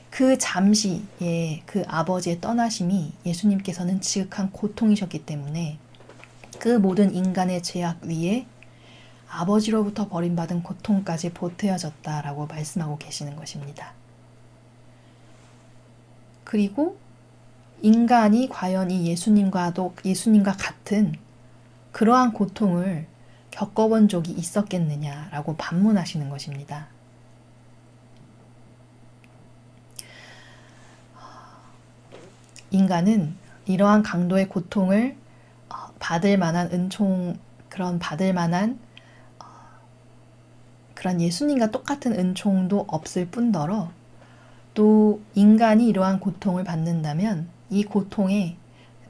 그 잠시의 그 아버지의 떠나심이 예수님께서는 지극한 고통이셨기 때문에 그 모든 인간의 죄악 위에 아버지로부터 버림받은 고통까지 보태어졌다라고 말씀하고 계시는 것입니다. 그리고 인간이 과연 이 예수님과 같은 그러한 고통을 겪어본 적이 있었겠느냐라고 반문하시는 것입니다. 인간은 이러한 강도의 고통을 받을 만한 그런 예수님과 똑같은 은총도 없을 뿐더러 또 인간이 이러한 고통을 받는다면 이 고통의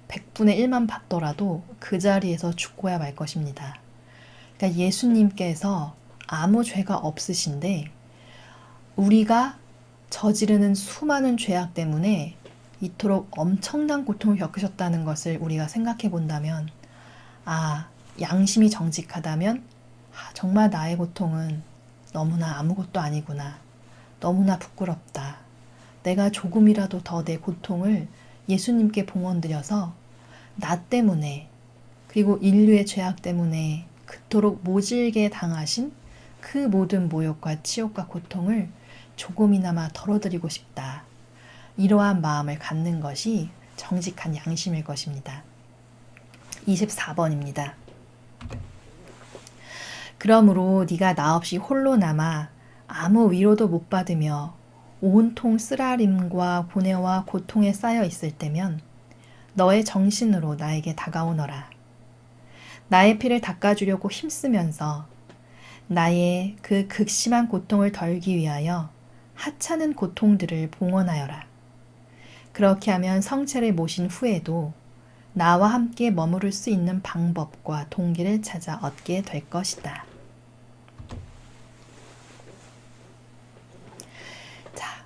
100분의 1만 받더라도 그 자리에서 죽고야 말 것입니다. 그러니까 예수님께서 아무 죄가 없으신데 우리가 저지르는 수많은 죄악 때문에 이토록 엄청난 고통을 겪으셨다는 것을 우리가 생각해 본다면 양심이 정직하다면 정말 나의 고통은 너무나 아무것도 아니구나. 너무나 부끄럽다. 내가 조금이라도 더 내 고통을 예수님께 봉헌드려서 나 때문에 그리고 인류의 죄악 때문에 그토록 모질게 당하신 그 모든 모욕과 치욕과 고통을 조금이나마 덜어드리고 싶다. 이러한 마음을 갖는 것이 정직한 양심일 것입니다. 24번입니다. 그러므로 네가 나 없이 홀로 남아 아무 위로도 못 받으며 온통 쓰라림과 고뇌와 고통에 쌓여 있을 때면 너의 정신으로 나에게 다가오너라. 나의 피를 닦아주려고 힘쓰면서 나의 그 극심한 고통을 덜기 위하여 하찮은 고통들을 봉헌하여라. 그렇게 하면 성체를 모신 후에도 나와 함께 머무를 수 있는 방법과 동기를 찾아 얻게 될 것이다. 자,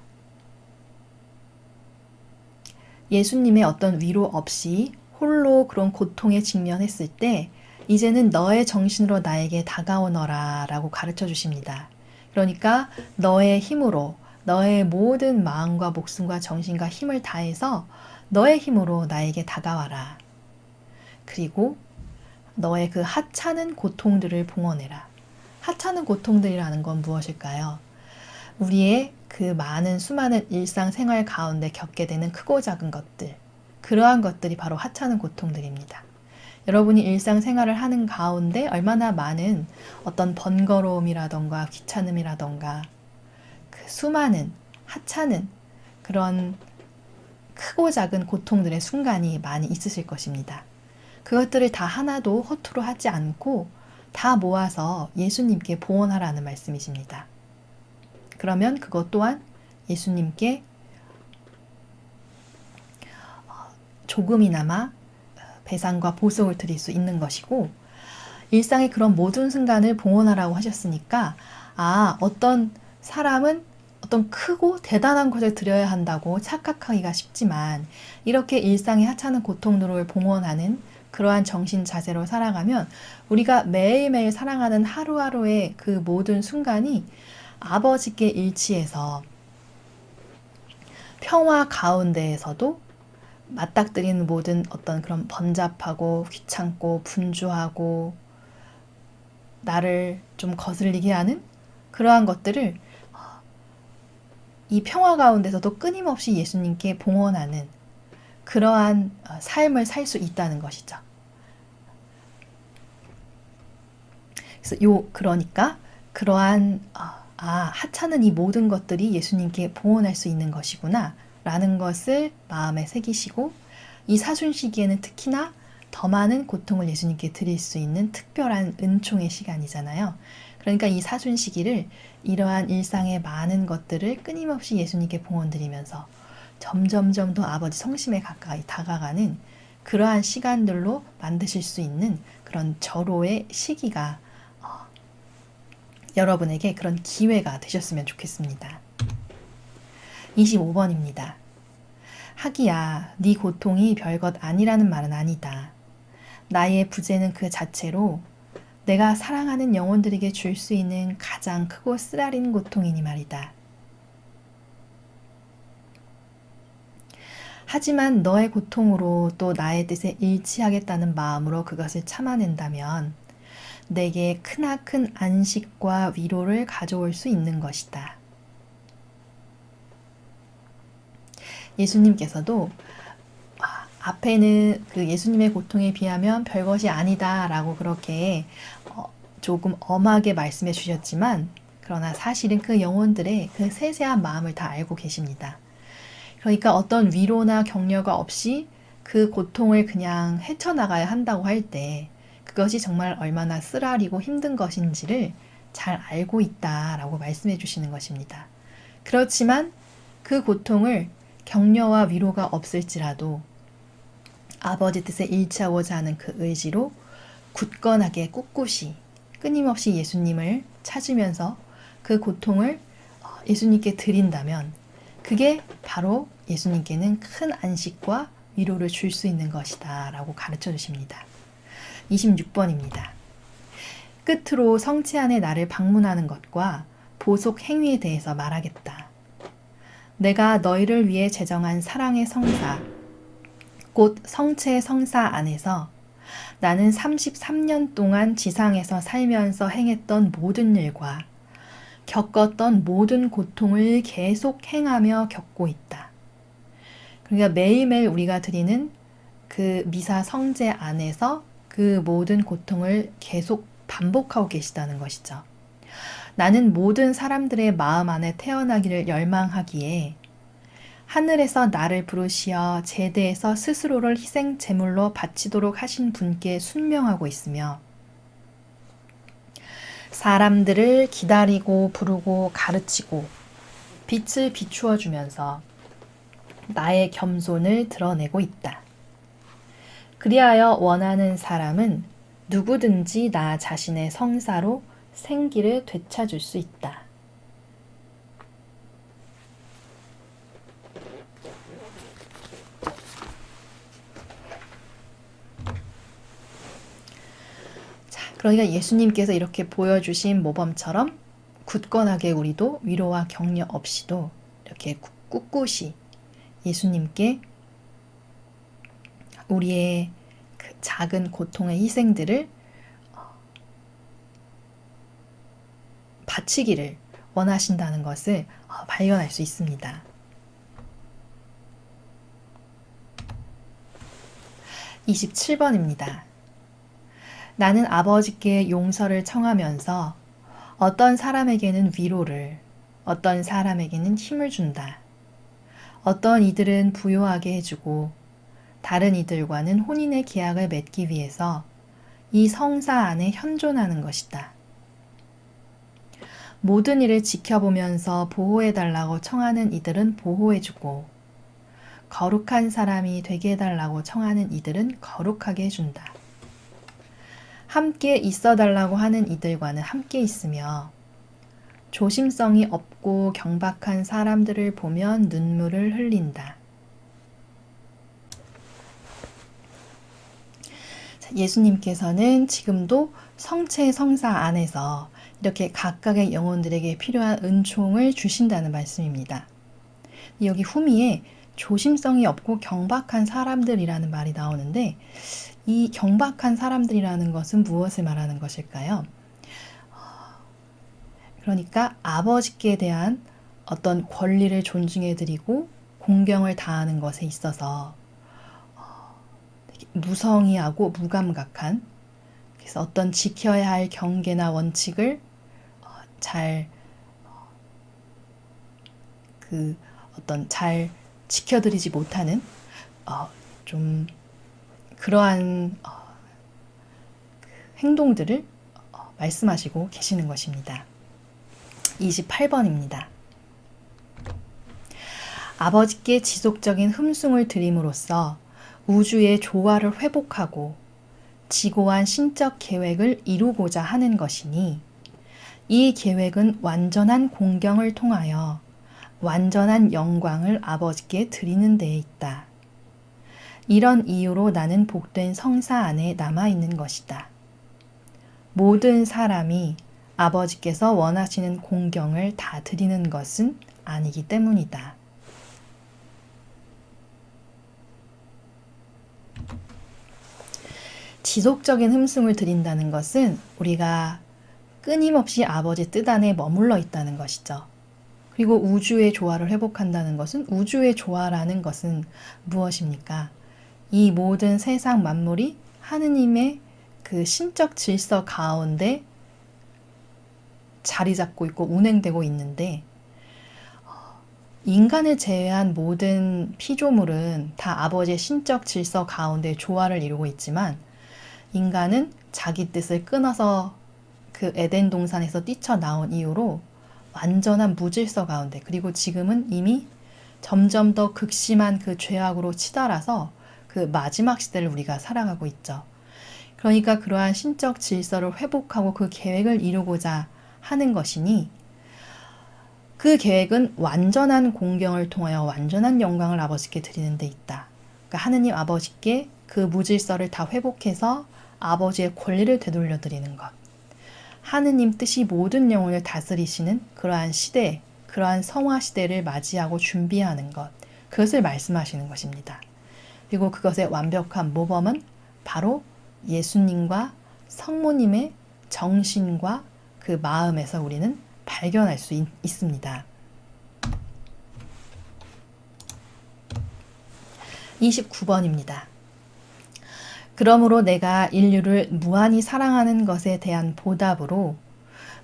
예수님의 어떤 위로 없이 홀로 그런 고통에 직면했을 때 이제는 너의 정신으로 나에게 다가오너라 라고 가르쳐 주십니다. 그러니까 너의 힘으로 너의 모든 마음과 목숨과 정신과 힘을 다해서 너의 힘으로 나에게 다가와라. 그리고 너의 그 하찮은 고통들을 봉헌해라. 하찮은 고통들이라는 건 무엇일까요? 우리의 그 많은 수많은 일상생활 가운데 겪게 되는 크고 작은 것들, 그러한 것들이 바로 하찮은 고통들입니다. 여러분이 일상생활을 하는 가운데 얼마나 많은 어떤 번거로움이라던가 귀찮음이라던가 그 수많은 하찮은 그런 크고 작은 고통들의 순간이 많이 있으실 것입니다. 그것들을 다 하나도 허투루 하지 않고 다 모아서 예수님께 봉헌하라는 말씀이십니다. 그러면 그것 또한 예수님께 조금이나마 배상과 보석을 드릴 수 있는 것이고, 일상의 그런 모든 순간을 봉헌하라고 하셨으니까 어떤 사람은 어떤 크고 대단한 것을 드려야 한다고 착각하기가 쉽지만 이렇게 일상의 하찮은 고통들을 봉헌하는 그러한 정신 자세로 살아가면 우리가 매일매일 살아가는 하루하루의 그 모든 순간이 아버지께 일치해서 평화 가운데에서도 맞닥뜨리는 모든 어떤 그런 번잡하고 귀찮고 분주하고 나를 좀 거슬리게 하는 그러한 것들을 이 평화 가운데서도 끊임없이 예수님께 봉헌하는 그러한 삶을 살 수 있다는 것이죠. 그래서 그러니까 그러한 하찮은 이 모든 것들이 예수님께 봉헌할 수 있는 것이구나 라는 것을 마음에 새기시고, 이 사순시기에는 특히나 더 많은 고통을 예수님께 드릴 수 있는 특별한 은총의 시간이잖아요. 그러니까 이 사순시기를 이러한 일상의 많은 것들을 끊임없이 예수님께 봉헌드리면서 점점점 더 아버지 성심에 가까이 다가가는 그러한 시간들로 만드실 수 있는 그런 절호의 시기가 여러분에게 그런 기회가 되셨으면 좋겠습니다. 25번입니다. 하기야 네 고통이 별것 아니라는 말은 아니다. 나의 부재는 그 자체로 내가 사랑하는 영혼들에게 줄 수 있는 가장 크고 쓰라린 고통이니 말이다. 하지만 너의 고통으로 또 나의 뜻에 일치하겠다는 마음으로 그것을 참아낸다면 내게 크나큰 안식과 위로를 가져올 수 있는 것이다. 예수님께서도 앞에는 그 예수님의 고통에 비하면 별것이 아니다 라고 그렇게 조금 엄하게 말씀해 주셨지만, 그러나 사실은 그 영혼들의 그 세세한 마음을 다 알고 계십니다. 그러니까 어떤 위로나 격려가 없이 그 고통을 그냥 헤쳐나가야 한다고 할 때 그것이 정말 얼마나 쓰라리고 힘든 것인지를 잘 알고 있다라고 말씀해 주시는 것입니다. 그렇지만 그 고통을 격려와 위로가 없을지라도 아버지 뜻에 일치하고자 하는 그 의지로 굳건하게 꿋꿋이 끊임없이 예수님을 찾으면서 그 고통을 예수님께 드린다면 그게 바로 예수님께는 큰 안식과 위로를 줄 수 있는 것이다 라고 가르쳐 주십니다. 26번입니다. 끝으로 성체 안에 나를 방문하는 것과 보속 행위에 대해서 말하겠다. 내가 너희를 위해 제정한 사랑의 성사, 곧 성체의 성사 안에서 나는 33년 동안 지상에서 살면서 행했던 모든 일과 겪었던 모든 고통을 계속 행하며 겪고 있다. 그러니까 매일매일 우리가 드리는 그 미사 성제 안에서 그 모든 고통을 계속 반복하고 계시다는 것이죠. 나는 모든 사람들의 마음 안에 태어나기를 열망하기에 하늘에서 나를 부르시어 제대에서 스스로를 희생 제물로 바치도록 하신 분께 순명하고 있으며 사람들을 기다리고 부르고 가르치고 빛을 비추어 주면서 나의 겸손을 드러내고 있다. 그리하여 원하는 사람은 누구든지 나 자신의 성사로 생기를 되찾을 수 있다. 그러니까 예수님께서 이렇게 보여주신 모범처럼 굳건하게 우리도 위로와 격려 없이도 이렇게 꿋꿋이 예수님께 우리의 그 작은 고통의 희생들을 바치기를 원하신다는 것을 발견할 수 있습니다. 27번입니다. 나는 아버지께 용서를 청하면서 어떤 사람에게는 위로를, 어떤 사람에게는 힘을 준다. 어떤 이들은 부요하게 해주고 다른 이들과는 혼인의 계약을 맺기 위해서 이 성사 안에 현존하는 것이다. 모든 일을 지켜보면서 보호해달라고 청하는 이들은 보호해주고 거룩한 사람이 되게 해달라고 청하는 이들은 거룩하게 해준다. 함께 있어달라고 하는 이들과는 함께 있으며 조심성이 없고 경박한 사람들을 보면 눈물을 흘린다. 예수님께서는 지금도 성체 성사 안에서 이렇게 각각의 영혼들에게 필요한 은총을 주신다는 말씀입니다. 여기 후미에 조심성이 없고 경박한 사람들이라는 말이 나오는데 이 경박한 사람들이라는 것은 무엇을 말하는 것일까요? 그러니까 아버지께 대한 어떤 권리를 존중해드리고 공경을 다하는 것에 있어서 되게 무성의하고 무감각한, 그래서 어떤 지켜야 할 경계나 원칙을 잘 지켜드리지 못하는 좀 그러한 행동들을 말씀하시고 계시는 것입니다. 28번입니다. 아버지께 지속적인 흠숭을 드림으로써 우주의 조화를 회복하고 지고한 신적 계획을 이루고자 하는 것이니 이 계획은 완전한 공경을 통하여 완전한 영광을 아버지께 드리는 데에 있다. 이런 이유로 나는 복된 성사 안에 남아있는 것이다. 모든 사람이 아버지께서 원하시는 공경을 다 드리는 것은 아니기 때문이다. 지속적인 흠숭을 드린다는 것은 우리가 끊임없이 아버지 뜻 안에 머물러 있다는 것이죠. 그리고 우주의 조화를 회복한다는 것은, 우주의 조화라는 것은 무엇입니까? 이 모든 세상 만물이 하느님의 그 신적 질서 가운데 자리 잡고 있고 운행되고 있는데 인간을 제외한 모든 피조물은 다 아버지의 신적 질서 가운데 조화를 이루고 있지만 인간은 자기 뜻을 끊어서 그 에덴 동산에서 뛰쳐나온 이후로 완전한 무질서 가운데, 그리고 지금은 이미 점점 더 극심한 그 죄악으로 치달아서 그 마지막 시대를 우리가 살아가고 있죠. 그러니까 그러한 신적 질서를 회복하고 그 계획을 이루고자 하는 것이니 그 계획은 완전한 공경을 통하여 완전한 영광을 아버지께 드리는 데 있다. 그러니까 하느님 아버지께 그 무질서를 다 회복해서 아버지의 권리를 되돌려 드리는 것. 하느님 뜻이 모든 영혼을 다스리시는 그러한 시대, 그러한 성화 시대를 맞이하고 준비하는 것. 그것을 말씀하시는 것입니다. 그리고 그것의 완벽한 모범은 바로 예수님과 성모님의 정신과 그 마음에서 우리는 발견할 수 있습니다. 29번입니다. 그러므로 내가 인류를 무한히 사랑하는 것에 대한 보답으로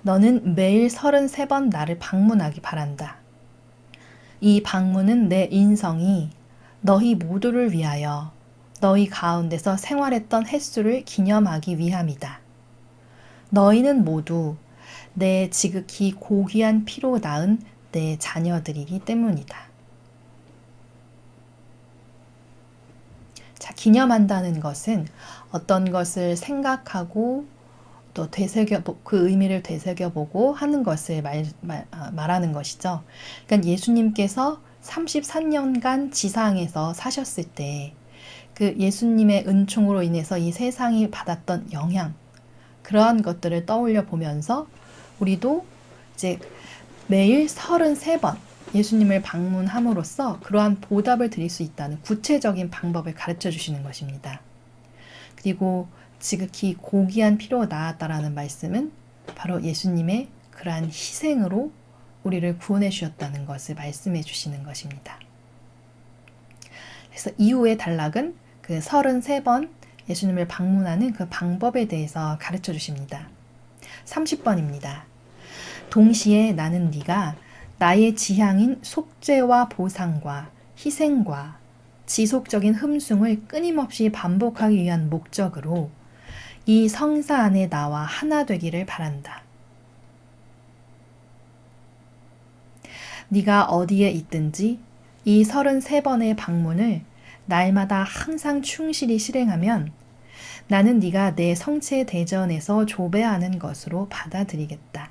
너는 매일 33번 나를 방문하기 바란다. 이 방문은 내 인성이 너희 모두를 위하여 너희 가운데서 생활했던 횟수를 기념하기 위함이다. 너희는 모두 내 지극히 고귀한 피로 낳은 내 자녀들이기 때문이다. 자, 기념한다는 것은 어떤 것을 생각하고 또 그 의미를 되새겨보고 하는 것을 말하는 것이죠. 그러니까 예수님께서 33년간 지상에서 사셨을 때 그 예수님의 은총으로 인해서 이 세상이 받았던 영향, 그러한 것들을 떠올려 보면서 우리도 이제 매일 33번 예수님을 방문함으로써 그러한 보답을 드릴 수 있다는 구체적인 방법을 가르쳐 주시는 것입니다. 그리고 지극히 고귀한 피로 낳았다라는 말씀은 바로 예수님의 그러한 희생으로 우리를 구원해 주셨다는 것을 말씀해 주시는 것입니다. 그래서 이후의 단락은 그 33번 예수님을 방문하는 그 방법에 대해서 가르쳐 주십니다. 30번입니다. 동시에 나는 네가 나의 지향인 속죄와 보상과 희생과 지속적인 흠숭을 끊임없이 반복하기 위한 목적으로 이 성사 안에 나와 하나 되기를 바란다. 네가 어디에 있든지 이 33번의 방문을 날마다 항상 충실히 실행하면 나는 네가 내 성체 대전에서 조배하는 것으로 받아들이겠다.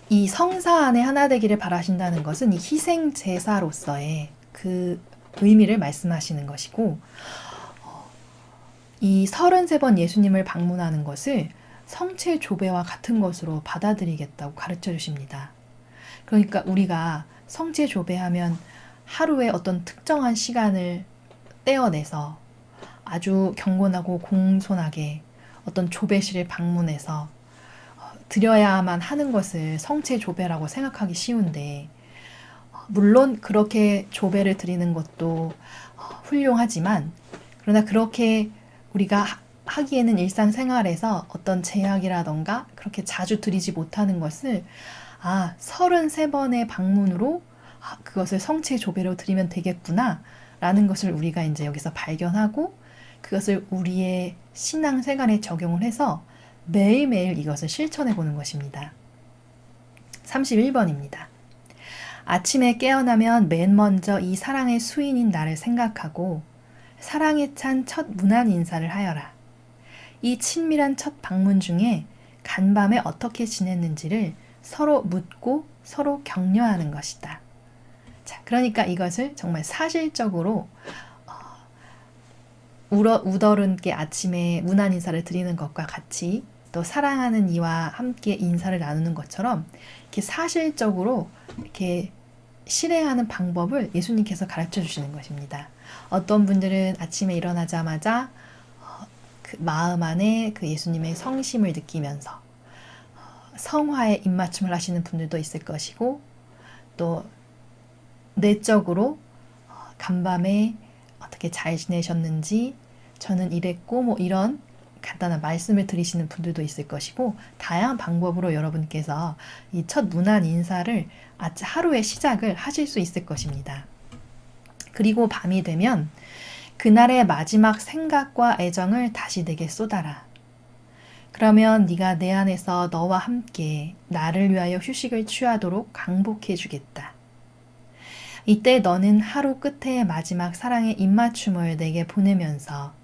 이 성사 안에 하나 되기를 바라신다는 것은 이 희생 제사로서의 그 의미를 말씀하시는 것이고, 이 33번 예수님을 방문하는 것을 성체 조배와 같은 것으로 받아들이겠다고 가르쳐 주십니다. 그러니까 우리가 성체 조배하면 하루에 어떤 특정한 시간을 떼어내서 아주 경건하고 공손하게 어떤 조배실을 방문해서 드려야만 하는 것을 성체 조배라고 생각하기 쉬운데, 물론 그렇게 조배를 드리는 것도 훌륭하지만, 그러나 그렇게 우리가 하기에는 일상생활에서 어떤 제약이라던가 그렇게 자주 드리지 못하는 것을 33번의 방문으로 그것을 성체 조배로 드리면 되겠구나 라는 것을 우리가 이제 여기서 발견하고, 그것을 우리의 신앙생활에 적용을 해서 매일매일 이것을 실천해 보는 것입니다. 31번입니다. 아침에 깨어나면 맨 먼저 이 사랑의 수인인 나를 생각하고 사랑에 찬 첫 문안 인사를 하여라. 이 친밀한 첫 방문 중에 간밤에 어떻게 지냈는지를 서로 묻고 서로 격려하는 것이다. 자, 그러니까 이것을 정말 사실적으로 우더른께 아침에 문안 인사를 드리는 것과 같이 또 사랑하는 이와 함께 인사를 나누는 것처럼 이렇게 사실적으로 이렇게 실행하는 방법을 예수님께서 가르쳐 주시는 것입니다. 어떤 분들은 아침에 일어나자마자 그 마음 안에 그 예수님의 성심을 느끼면서 성화에 입맞춤을 하시는 분들도 있을 것이고, 또 내적으로 간밤에 어떻게 잘 지내셨는지, 저는 이랬고 뭐 이런 간단한 말씀을 드리시는 분들도 있을 것이고, 다양한 방법으로 여러분께서 이 첫 문안 인사를 하루의 시작을 하실 수 있을 것입니다. 그리고 밤이 되면 그날의 마지막 생각과 애정을 다시 내게 쏟아라. 그러면 네가 내 안에서 너와 함께 나를 위하여 휴식을 취하도록 강복해 주겠다. 이때 너는 하루 끝에 마지막 사랑의 입맞춤을 내게 보내면서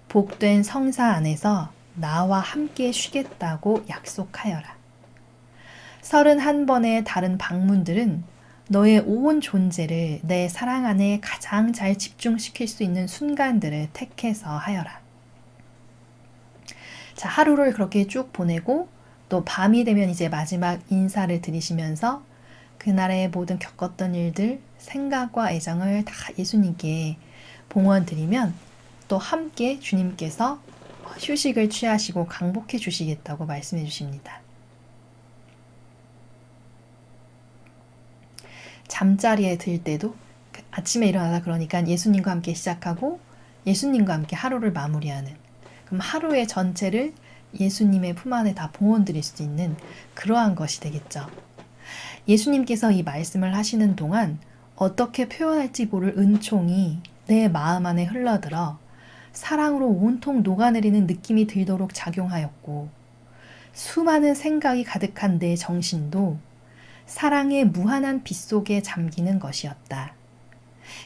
복된 성사 안에서 나와 함께 쉬겠다고 약속하여라. 31번의 다른 방문들은 너의 온 존재를 내 사랑 안에 가장 잘 집중시킬 수 있는 순간들을 택해서 하여라. 자, 하루를 그렇게 쭉 보내고 또 밤이 되면 이제 마지막 인사를 드리시면서 그날의 모든 겪었던 일들, 생각과 애정을 다 예수님께 봉헌 드리면 또 함께 주님께서 휴식을 취하시고 강복해 주시겠다고 말씀해 주십니다. 잠자리에 들 때도 아침에 일어나서 그러니까 예수님과 함께 시작하고 예수님과 함께 하루를 마무리하는, 그럼 하루의 전체를 예수님의 품 안에 다 봉헌드릴 수 있는 그러한 것이 되겠죠. 예수님께서 이 말씀을 하시는 동안 어떻게 표현할지 모를 은총이 내 마음 안에 흘러들어 사랑으로 온통 녹아내리는 느낌이 들도록 작용하였고, 수많은 생각이 가득한 내 정신도 사랑의 무한한 빛 속에 잠기는 것이었다.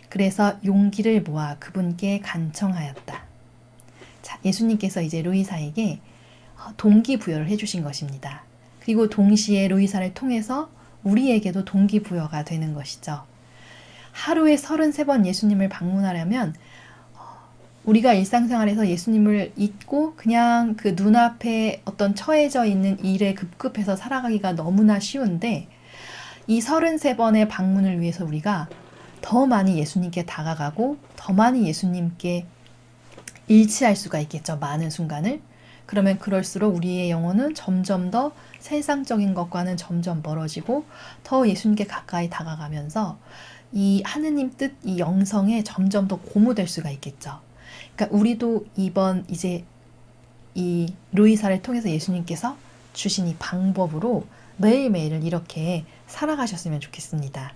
그래서 용기를 모아 그분께 간청하였다. 자, 예수님께서 이제 루이사에게 동기부여를 해주신 것입니다. 그리고 동시에 루이사를 통해서 우리에게도 동기부여가 되는 것이죠. 하루에 33번 예수님을 방문하려면 우리가 일상생활에서 예수님을 잊고 그냥 그 눈앞에 어떤 처해져 있는 일에 급급해서 살아가기가 너무나 쉬운데, 이 33번의 방문을 위해서 우리가 더 많이 예수님께 다가가고 더 많이 예수님께 일치할 수가 있겠죠. 많은 순간을. 그러면 그럴수록 우리의 영혼은 점점 더 세상적인 것과는 점점 멀어지고 더 예수님께 가까이 다가가면서 이 하느님 뜻, 이 영성에 점점 더 고무될 수가 있겠죠. 그러니까 우리도 이번 이제 이 루이사를 통해서 예수님께서 주신 이 방법으로 매일매일을 이렇게 살아가셨으면 좋겠습니다.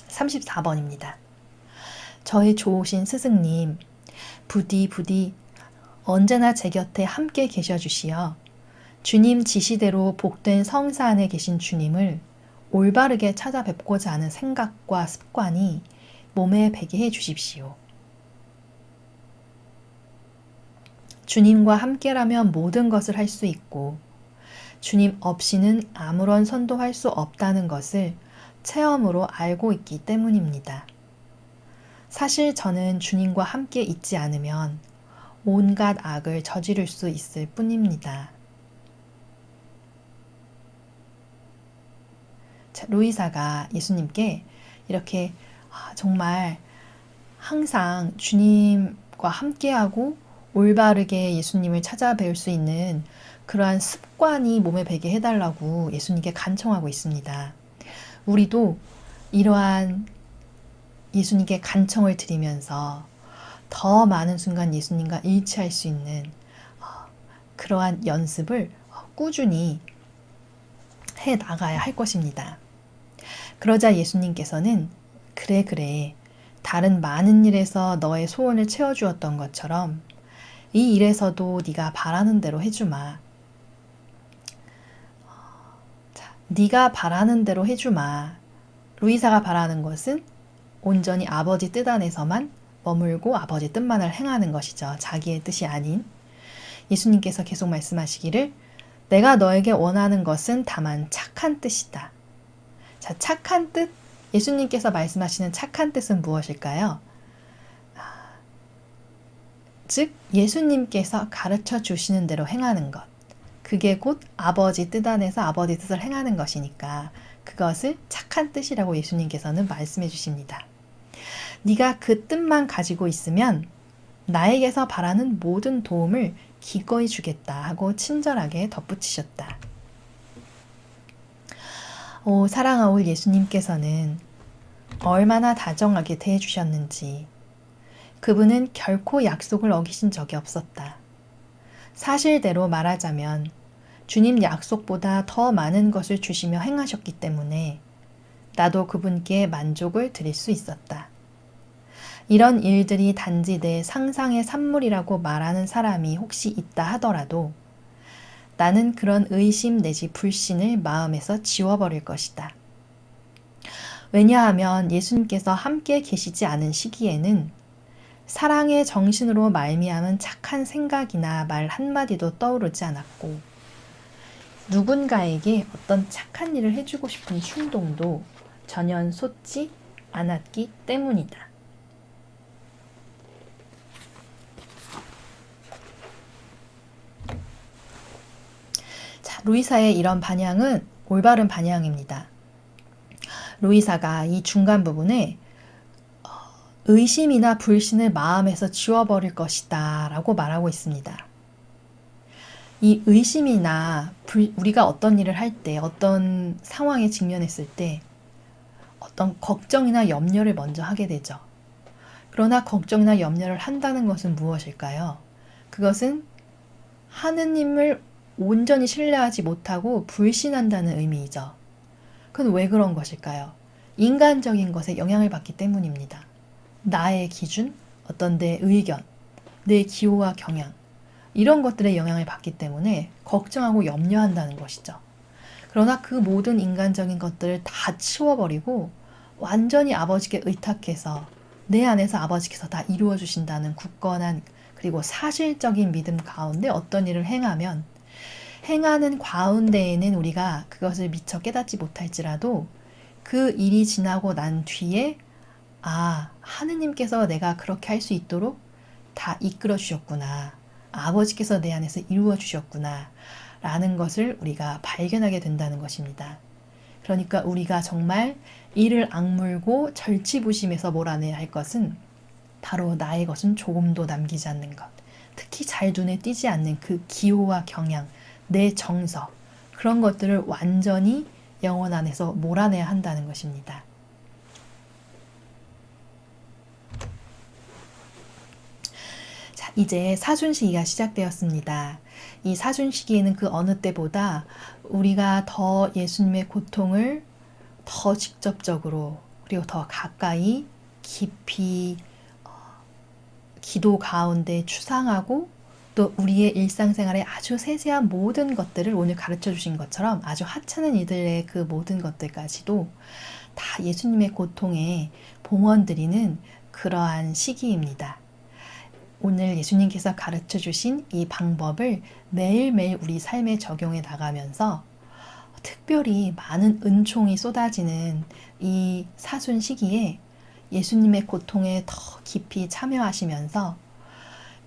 34번입니다. 저의 좋으신 스승님, 부디 언제나 제 곁에 함께 계셔주시어 주님 지시대로 복된 성사 안에 계신 주님을 올바르게 찾아뵙고자 하는 생각과 습관이 몸에 배게 해 주십시오. 주님과 함께라면 모든 것을 할 수 있고 주님 없이는 아무런 선도 할 수 없다는 것을 체험으로 알고 있기 때문입니다. 사실 저는 주님과 함께 있지 않으면 온갖 악을 저지를 수 있을 뿐입니다. 자, 루이사가 예수님께 이렇게 정말 항상 주님과 함께하고 올바르게 예수님을 찾아뵐 수 있는 그러한 습관이 몸에 배게 해달라고 예수님께 간청하고 있습니다. 우리도 이러한 예수님께 간청을 드리면서 더 많은 순간 예수님과 일치할 수 있는 그러한 연습을 꾸준히 해 나가야 할 것입니다. 그러자 예수님께서는 그래 다른 많은 일에서 너의 소원을 채워주었던 것처럼 이 일에서도 네가 바라는 대로 해주마. 네가 바라는 대로 해주마. 루이사가 바라는 것은 온전히 아버지 뜻 안에서만 머물고 아버지 뜻만을 행하는 것이죠. 자기의 뜻이 아닌. 예수님께서 계속 말씀하시기를 내가 너에게 원하는 것은 다만 착한 뜻이다. 자, 착한 뜻, 예수님께서 말씀하시는 착한 뜻은 무엇일까요? 즉 예수님께서 가르쳐 주시는 대로 행하는 것. 그게 곧 아버지 뜻 안에서 아버지 뜻을 행하는 것이니까 그것을 착한 뜻이라고 예수님께서는 말씀해 주십니다. 네가 그 뜻만 가지고 있으면 나에게서 바라는 모든 도움을 기꺼이 주겠다 하고 친절하게 덧붙이셨다. 사랑하올 예수님께서는 얼마나 다정하게 대해주셨는지, 그분은 결코 약속을 어기신 적이 없었다. 사실대로 말하자면 주님 약속보다 더 많은 것을 주시며 행하셨기 때문에 나도 그분께 만족을 드릴 수 있었다. 이런 일들이 단지 내 상상의 산물이라고 말하는 사람이 혹시 있다 하더라도 나는 그런 의심 내지 불신을 마음에서 지워버릴 것이다. 왜냐하면 예수님께서 함께 계시지 않은 시기에는 사랑의 정신으로 말미암은 착한 생각이나 말 한마디도 떠오르지 않았고 누군가에게 어떤 착한 일을 해주고 싶은 충동도 전혀 솟지 않았기 때문이다. 자, 루이사의 이런 반향은 올바른 반향입니다. 루이사가 이 중간 부분에 의심이나 불신을 마음에서 지워버릴 것이다 라고 말하고 있습니다. 이 의심이나 우리가 어떤 일을 할 때, 어떤 상황에 직면했을 때 어떤 걱정이나 염려를 먼저 하게 되죠. 그러나 걱정이나 염려를 한다는 것은 무엇일까요? 그것은 하느님을 온전히 신뢰하지 못하고 불신한다는 의미이죠. 그건 왜 그런 것일까요? 인간적인 것에 영향을 받기 때문입니다. 나의 기준, 어떤 내 의견, 내 기호와 경향, 이런 것들에 영향을 받기 때문에 걱정하고 염려한다는 것이죠. 그러나 그 모든 인간적인 것들을 다 치워버리고 완전히 아버지께 의탁해서 내 안에서 아버지께서 다 이루어 주신다는 굳건한 그리고 사실적인 믿음 가운데 어떤 일을 행하면 행하는 가운데에는 우리가 그것을 미처 깨닫지 못할지라도 그 일이 지나고 난 뒤에 하느님께서 내가 그렇게 할 수 있도록 다 이끌어 주셨구나. 아버지께서 내 안에서 이루어 주셨구나. 라는 것을 우리가 발견하게 된다는 것입니다. 그러니까 우리가 정말 이를 악물고 절치부심해서 몰아내야 할 것은 바로 나의 것은 조금도 남기지 않는 것. 특히 잘 눈에 띄지 않는 그 기호와 경향, 내 정서, 그런 것들을 완전히 영혼 안에서 몰아내야 한다는 것입니다. 자, 이제 사순시기가 시작되었습니다. 이 사순시기에는 그 어느 때보다 우리가 더 예수님의 고통을 더 직접적으로 그리고 더 가까이 깊이 기도 가운데 추상하고 또 우리의 일상생활의 아주 세세한 모든 것들을 오늘 가르쳐 주신 것처럼 아주 하찮은 이들의 그 모든 것들까지도 다 예수님의 고통에 봉헌드리는 그러한 시기입니다. 오늘 예수님께서 가르쳐 주신 이 방법을 매일매일 우리 삶에 적용해 나가면서 특별히 많은 은총이 쏟아지는 이 사순 시기에 예수님의 고통에 더 깊이 참여하시면서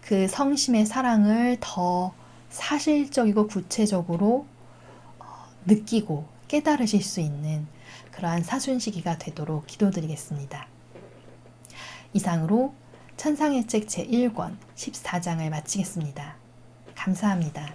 그 성심의 사랑을 더 사실적이고 구체적으로 느끼고 깨달으실 수 있는 그러한 사순 시기가 되도록 기도드리겠습니다. 이상으로 천상의 책 제1권 14장을 마치겠습니다. 감사합니다.